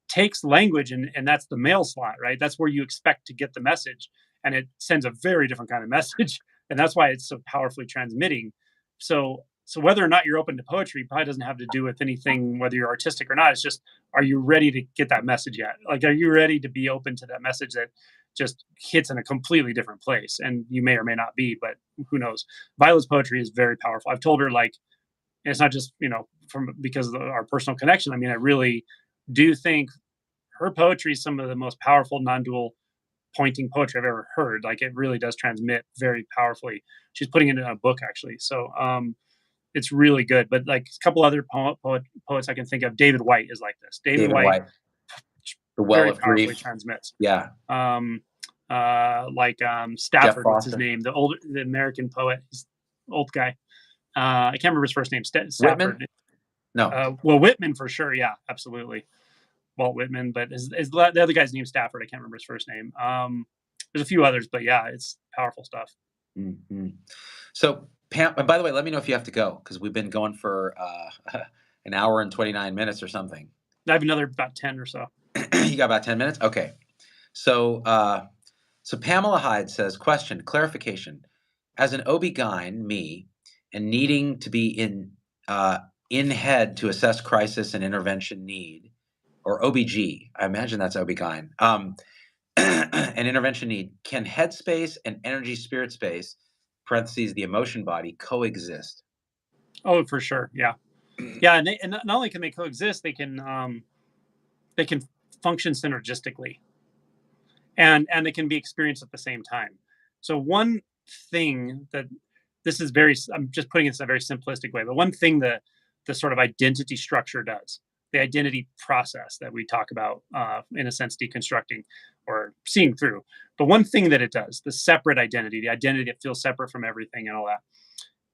takes language, and that's the mail slot, right? That's where you expect to get the message, and it sends a very different kind of message, and that's why it's so powerfully transmitting. So whether or not you're open to poetry probably doesn't have to do with anything whether you're artistic or not. It's just, are you ready to get that message yet? Like, are you ready to be open to that message that just hits in a completely different place? And you may or may not be, but who knows? Violet's poetry is very powerful. I've told her, like, and it's not just from because of our personal connection. I mean, I really do think her poetry is some of the most powerful non-dual pointing poetry I've ever heard. Like, it really does transmit very powerfully. She's putting it in a book, actually. So it's really good. But like a couple other poets I can think of, David White is like this. David David White White, The Well very of powerfully Grief. transmits. Yeah. Um, Jeff Stafford, what's his Foster. name? The American poet, he's old guy. I can't remember his first name. Whitman? Stafford. No. Well, Whitman for sure. Yeah, absolutely. Walt Whitman, but the other guy's name Stafford. I can't remember his first name. There's a few others, but yeah, it's powerful stuff. Mhm. So, Pam, and by the way, let me know if you have to go because we've been going for an hour and 29 minutes or something. I have another about 10 or so. You got about 10 minutes? Okay. So, so Pamela Hyde says, question, clarification. As an OB-GYN, me, and needing to be in head to assess crisis and intervention need, or OBG, I imagine that's OB-GYN, and intervention need, can headspace and energy spirit space, parentheses, the emotion body, coexist? Oh, for sure. Yeah. Yeah, and not only can they coexist, they can function synergistically, and they can be experienced at the same time. So one thing that this is very, I'm just putting it in a very simplistic way, but one thing that the sort of identity structure does, the identity process that we talk about, in a sense, deconstructing or seeing through. But one thing that it does, the separate identity, the identity that feels separate from everything and all that.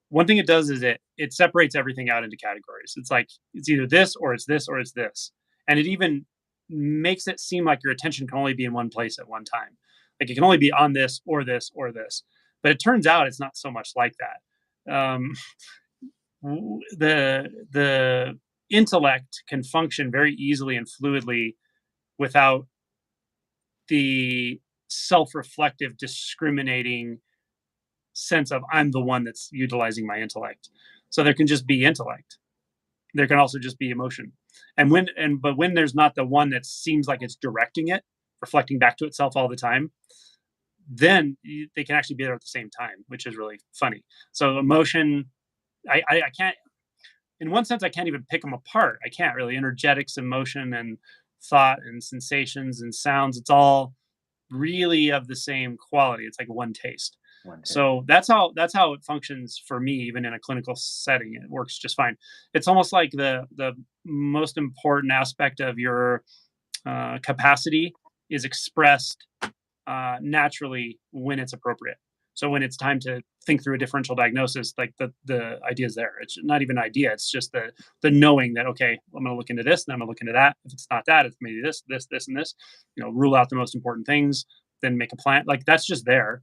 One thing it does is it separates everything out into categories. It's like it's either this or it's this or it's this, and it even makes it seem like your attention can only be in one place at one time. Like it can only be on this or this or this. But it turns out it's not so much like that. The intellect can function very easily and fluidly without the self-reflective, discriminating sense of I'm the one that's utilizing my intellect. So there can just be intellect. There can also just be emotion. But when there's not the one that seems like it's directing it, reflecting back to itself all the time, then they can actually be there at the same time, which is really funny. So emotion, I can't. In one sense, I can't even pick them apart. I can't really. Energetics, emotion, and thought, and sensations, and sounds. It's all really of the same quality. It's like one taste. One take. So that's how it functions for me, even in a clinical setting. It works just fine. It's almost like the most important aspect of your capacity is expressed naturally when it's appropriate. So when it's time to think through a differential diagnosis, like the idea is there. It's not even an idea. It's just the knowing that okay, I'm going to look into this, then I'm going to look into that. If it's not that, it's maybe this, and this. Rule out the most important things, then make a plan. Like that's just there.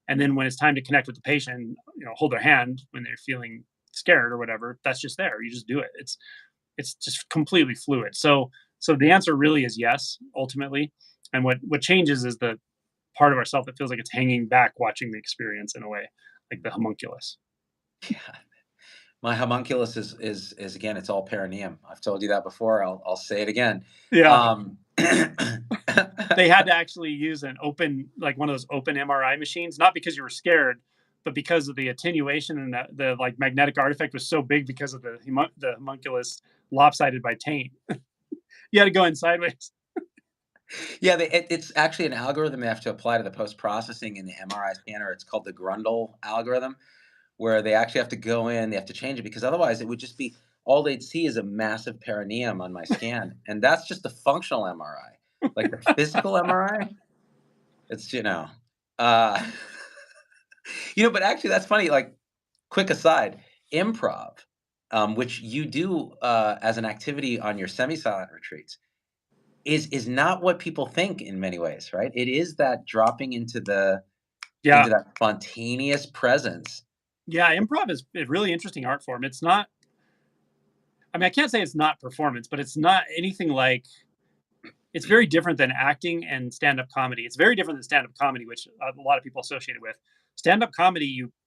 And then when it's time to connect with the patient, hold their hand when they're feeling scared or whatever. That's just there. You just do it. It's just completely fluid. So the answer really is yes, ultimately. And what changes is the part of ourself that feels like it's hanging back watching the experience in a way, like the homunculus. Yeah. My homunculus is again, it's all perineum. I've told you that before. I'll say it again. Yeah. Um, They had to actually use an open, like one of those open MRI machines, not because you were scared, but because of the attenuation and the like magnetic artifact was so big because of the homunculus lopsided by taint. You had to go in sideways. yeah, it's actually an algorithm they have to apply to the post processing in the MRI scanner. It's called the Grundle algorithm, where they actually have to go in, they have to change it because otherwise it would just be all they'd see is a massive perineum on my scan, and that's just the functional MRI. Like the physical MRI, it's uh, but actually that's funny. Like, quick aside, improv, which you do as an activity on your semi-silent retreats, is not what people think in many ways, right? It is that dropping Yeah. into that spontaneous presence. Yeah. Improv is a really interesting art form. It's not, I mean, I can't say it's not performance, but it's not anything like, it's very different than acting and stand-up comedy. It's very different than stand-up comedy, which a lot of people associate it with. Stand-up comedy,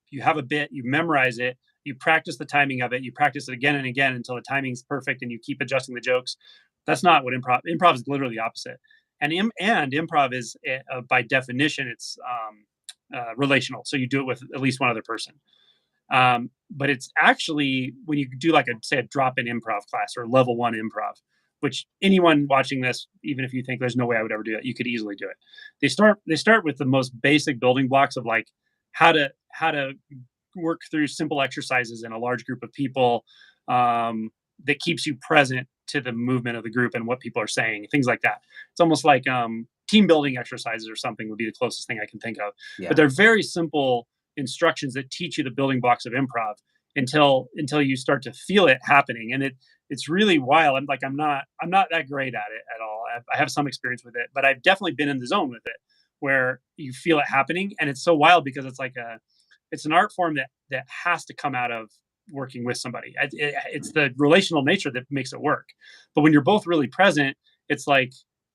you have a bit, you memorize it, you practice the timing of it, you practice it again and again until the timing's perfect, and you keep adjusting the jokes. That's not what improv. Improv is literally the opposite. And improv is by definition it's relational. So you do it with at least one other person. But it's actually when you do like say a drop-in improv class or level one improv, which anyone watching this, even if you think there's no way I would ever do it, you could easily do it. They start with the most basic building blocks of like how to work through simple exercises in a large group of people, that keeps you present to the movement of the group and what people are saying, things like that. It's almost like team building exercises or something would be the closest thing I can think of. But Yeah. they're very simple instructions that teach you the building blocks of improv until you start to feel it happening, and it's really wild. I'm not that great at it at all. I have some experience with it, but I've definitely been in the zone with it where you feel it happening, and it's so wild because it's an art form that has to come out of working with somebody. It's the relational nature that makes it work. But when you're both really present, it's like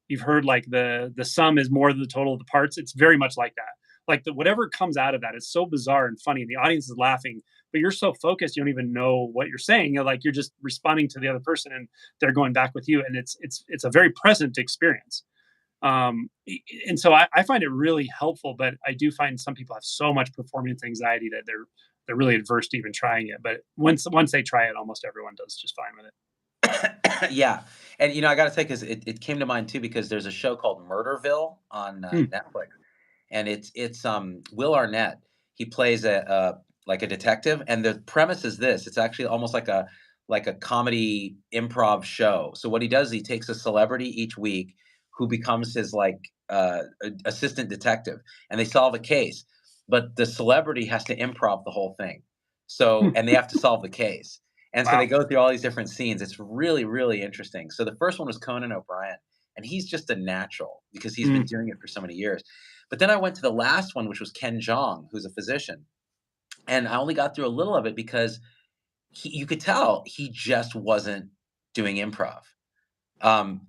you've heard like the sum is more than the total of the parts. It's very much like that. Like whatever comes out of that is so bizarre and funny. The audience is laughing, but you're so focused you don't even know what you're saying. You're just responding to the other person, and they're going back with you. And it's a very present experience. And so I find it really helpful, but I do find some people have so much performance anxiety that they're really adverse to even trying it. But once they try it, almost everyone does just fine with it. Yeah, and I got to say, because it came to mind too, because there's a show called Murderville on Hmm. Netflix, and it's Will Arnett. He plays a like a detective, and the premise is this: it's actually almost like a comedy improv show. So what he does, he takes a celebrity each week who becomes his like assistant detective, and they solve a case, but the celebrity has to improv the whole thing. So Hmm. and they have to solve the case. And so they Wow. go through all these different scenes. It's really, really interesting. So the first one was Conan O'Brien, and he's just a natural because he's Hmm. been doing it for so many years. But then I went to the last one, which was Ken Jeong, who's a physician. And I only got through a little of it because you could tell he just wasn't doing improv.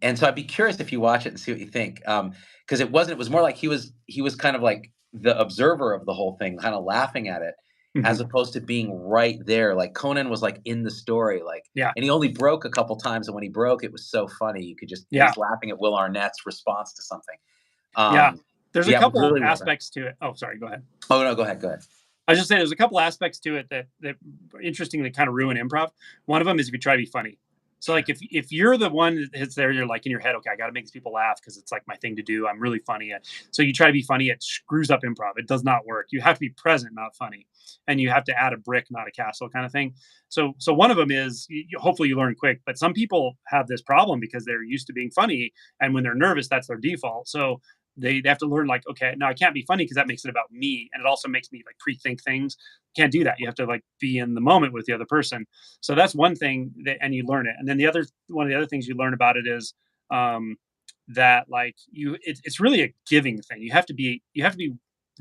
And so I'd be curious if you watch it and see what you think. Because it was more like he was kind of like the observer of the whole thing, kind of laughing at it, Hmm. as opposed to being right there. Like Conan was like in the story, like, Yeah. and he only broke a couple times, and when he broke, it was so funny. You could just Yeah. he's laughing at Will Arnett's response to something. Yeah. Um, There's a yeah, would couple really recommend. aspects to it. Oh, sorry. Go ahead. Oh no, go ahead, go ahead. I was just saying there's a couple aspects to it that interestingly kind of ruin improv. One of them is if you try to be funny. So like if you're the one that hits there, you're like in your head, okay, I got to make these people laugh because it's like my thing to do. I'm really funny. So you try to be funny, it screws up improv. It does not work. You have to be present, not funny, and you have to add a brick, not a castle, kind of thing. So one of them is hopefully you learn quick. But some people have this problem because they're used to being funny, and when they're nervous, that's their default. So they have to learn like, okay, no, I can't be funny because that makes it about me, and it also makes me like pre-think things. Can't do that. You have to like be in the moment with the other person. So that's one thing that, and you learn it. And then the other one of the other things you learn about it is um, that like it's really a giving thing. You have to be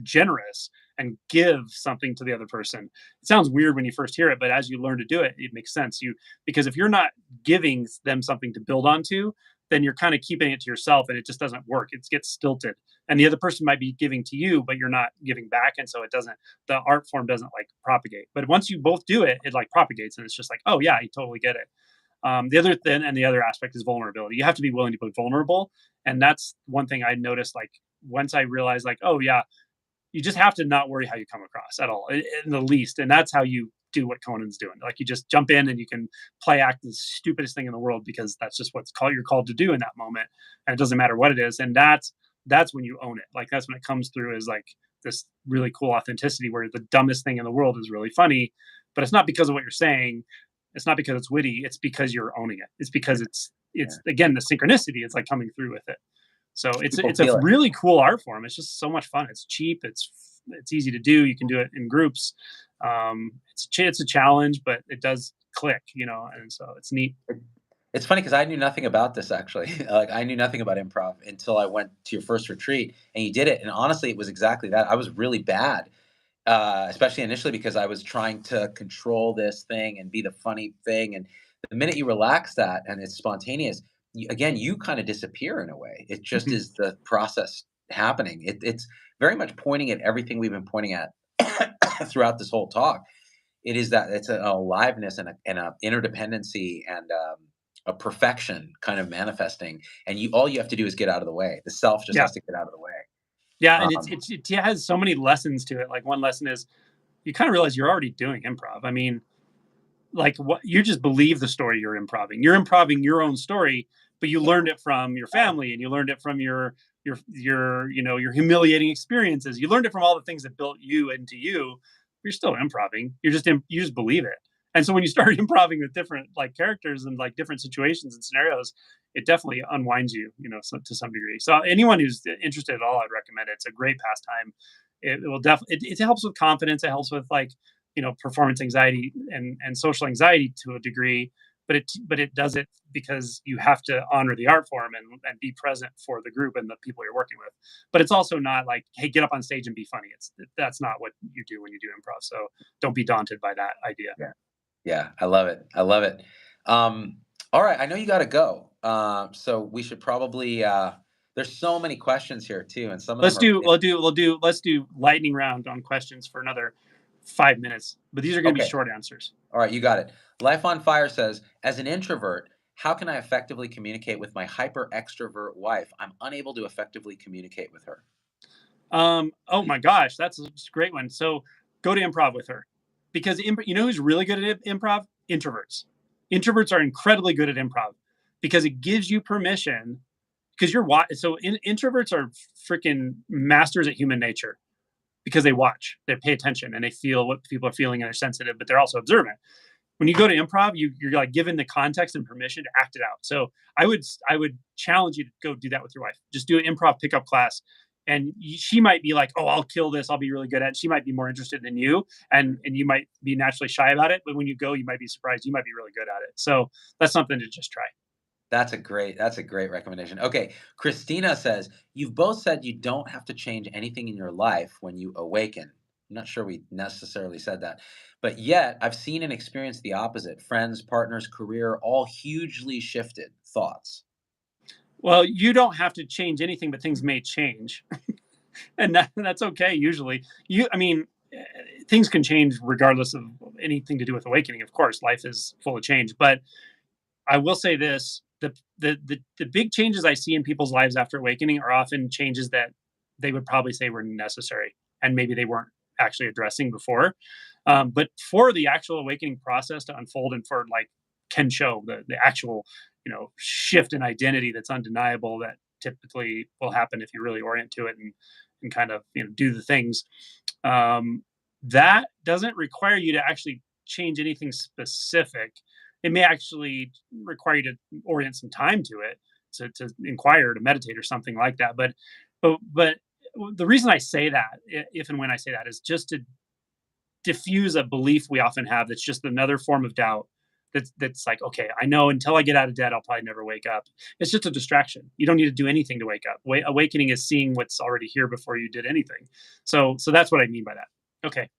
generous and give something to the other person. It sounds weird when you first hear it, but as you learn to do it, it makes sense. Because if you're not giving them something to build onto, then you're kind of keeping it to yourself and it just doesn't work. It gets stilted. And the other person might be giving to you, but you're not giving back. And so the art form doesn't like propagate. But once you both do it, it like propagates and it's just like, oh yeah, you totally get it. The other thing and the other aspect is vulnerability. You have to be willing to be vulnerable. And that's one thing I noticed like once I realized like, oh yeah, you just have to not worry how you come across at all, in the least. And that's how you do what Conan's doing. Like you just jump in and you can play act the stupidest thing in the world because that's just you're called to do in that moment, and it doesn't matter what it is. And that's when you own it. Like that's when it comes through as like this really cool authenticity where the dumbest thing in the world is really funny, but it's not because of what you're saying. It's not because it's witty. It's because you're owning it. It's because Yeah, it's again the synchronicity. It's like coming through with it. So people it's a feel it. really cool art form. It's just so much fun. It's cheap. It's easy to do. You can do it in groups. It's a challenge, but it does click, and so it's neat. It's funny because I knew nothing about this actually. Like I knew nothing about improv until I went to your first retreat and you did it. And honestly, it was exactly that. I was really bad, especially initially because I was trying to control this thing and be the funny thing. And the minute you relax that and it's spontaneous, again, you kind of disappear in a way. It just Mhm. is the process happening. It's very much pointing at everything we've been pointing at throughout this whole talk. It is that it's an aliveness and a interdependency and a perfection kind of manifesting. And all you have to do is get out of the way. The self just Yeah, has to get out of the way. yeah, and Um, it has so many lessons to it. Like one lesson is you kind of realize you're already doing improv. I mean, like what you just believe the story you're improving. You're improving your own story, but you learned it from your family and you learned it from your humiliating experiences. You learned it from all the things that built you into you. You're still improving. You just believe it. And so when you start improving with different like characters and like different situations and scenarios, it definitely unwinds you, to some degree. So anyone who's interested at all, I'd recommend it. It's a great pastime. It will definitely it helps with confidence. It helps with like performance anxiety and social anxiety to a degree, but it does it because you have to honor the art form and be present for the group and the people you're working with. But it's also not like, hey, get up on stage and be funny. That's not what you do when you do improv. So don't be daunted by that idea. yeah, yeah, I love it. I love it. Um, all right, I know you got to go, so we should probably. There's so many questions here too, and some of them Let's are do big. let's do lightning round on questions for another 5 minutes, but these are going to be Okay, short answers. all right, you got it. Life on Fire says, as an introvert, How can I effectively communicate with my hyper extrovert wife? I'm unable to effectively communicate with her. Oh my gosh, that's a great one. So go to improv with her, because you know who's really good at improv? Introverts. Introverts are incredibly good at improv because it gives you permission. Because introverts are freaking masters at human nature because they watch, they pay attention, and they feel what people are feeling, and they're sensitive, but they're also observant. When you go to improv, you're like given the context and permission to act it out. So I would challenge you to go do that with your wife. Just do an improv pickup class, and she might be like, "Oh, I'll kill this. I'll be really good at it." She might be more interested than you, and you might be naturally shy about it. But when you go, you might be surprised. You might be really good at it. So that's something to just try. That's a great recommendation. Okay, Christina says, "You've both said you don't have to change anything in your life when you awaken." I'm not sure we necessarily said that. But yet, I've seen and experienced the opposite. Friends, partners, career, all hugely shifted. Thoughts? Well, you don't have to change anything, but things may change, and that's okay. Usually, I mean, things can change regardless of anything to do with awakening. Of course, life is full of change, but I will say this: the big changes I see in people's lives after awakening are often changes that they would probably say were necessary, and maybe they weren't actually addressing before. But for the actual awakening process to unfold, and for like can show the actual shift in identity that's undeniable, that typically will happen if you really orient to it and kind of do the things. Um, that doesn't require you to actually change anything specific. It may actually require you to orient some time to it, to inquire, to meditate, or something like that. But the reason I say that, if and when I say that, is just to diffuse a belief we often have that's just another form of doubt. That's like, okay, I know until I get out of debt, I'll probably never wake up. It's just a distraction. You don't need to do anything to wake up. Awakening is seeing what's already here before you did anything. So that's what I mean by that. Okay.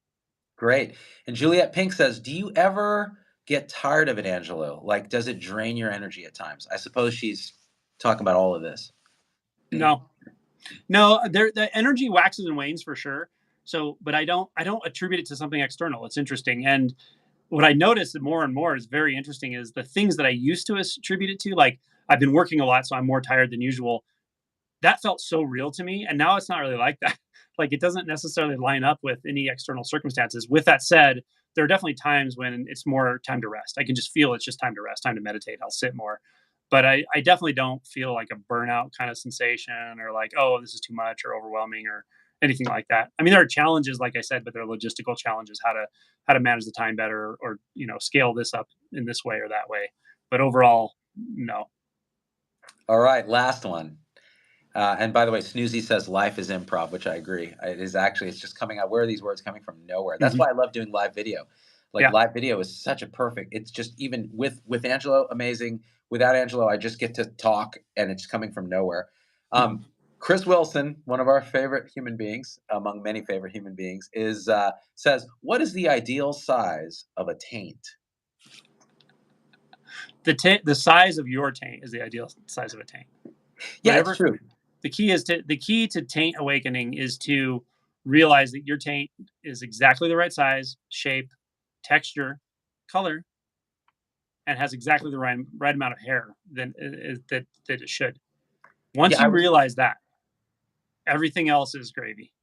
Great. And Juliet Pink says, "Do you ever get tired of it, Angelo? Like, does it drain your energy at times?" I suppose she's talking about all of this. No, no, the energy waxes and wanes for sure. So, but I don't attribute it to something external. It's interesting. And what I noticed more and more is very interesting is the things that I used to attribute it to, like I've been working a lot, so I'm more tired than usual. That felt so real to me, and now it's not really like that. Like, it doesn't necessarily line up with any external circumstances. With that said, there are definitely times when it's more time to rest. I can just feel it's just time to rest, time to meditate. I'll sit more. But I definitely don't feel like a burnout kind of sensation, or like, oh, this is too much or overwhelming or anything like that. I mean, there are challenges, like I said, but there are logistical challenges, how to manage the time better, or scale this up in this way or that way. But overall, no. All right, last one. And by the way, Snoozy says life is improv, which I agree. It is actually, it's just coming out. Where are these words coming from? Nowhere. That's Mhm. why I love doing live video. Like Yeah. live video is such a perfect. It's just even with Angelo, amazing. Without Angelo, I just get to talk, and it's coming from nowhere. Mhm. Chris Wilson, one of our favorite human beings, among many favorite human beings, is says, "What is the ideal size of a taint?" The size of your taint is the ideal size of a taint. Yeah, it's Whatever true. the key to taint awakening is to realize that your taint is exactly the right size, shape, texture, color, and has exactly the right amount of hair that it should. Once Yeah, I you was. realize that, everything else is gravy.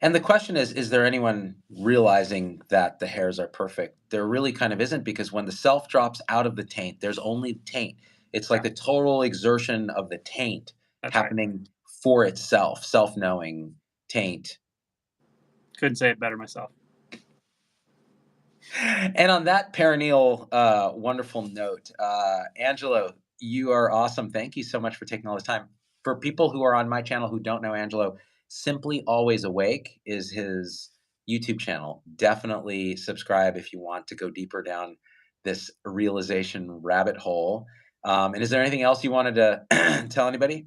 And the question is there anyone realizing that the hairs are perfect? There really kind of isn't, because when the self drops out of the taint, there's only taint. It's like Yeah, the total exertion of the taint that's right. happening for itself, self knowing taint. Couldn't say it better myself. And on that perennial, wonderful note, Angelo, you are awesome. Thank you so much for taking all this time. For people who are on my channel who don't know Angelo, Simply Always Awake is his YouTube channel. Definitely subscribe if you want to go deeper down this realization rabbit hole. And is there anything else you wanted to tell anybody?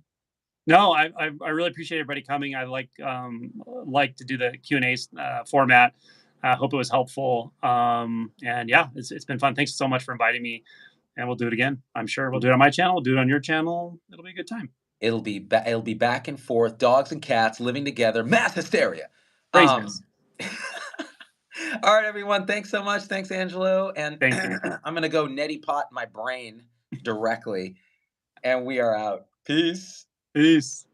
No, I really appreciate everybody coming. I like to do the Q&A format. I hope it was helpful. And yeah, it's been fun. Thanks so much for inviting me, and we'll do it again. I'm sure we'll do it on my channel. We'll do it on your channel. It'll be a good time. It'll be back and forth, dogs and cats living together, mass hysteria. Um, Craziness. all right, everyone. Thanks so much. Thanks, Angelo. And Thank you. I'm gonna go neti pot my brain directly. And we are out. Peace. Peace.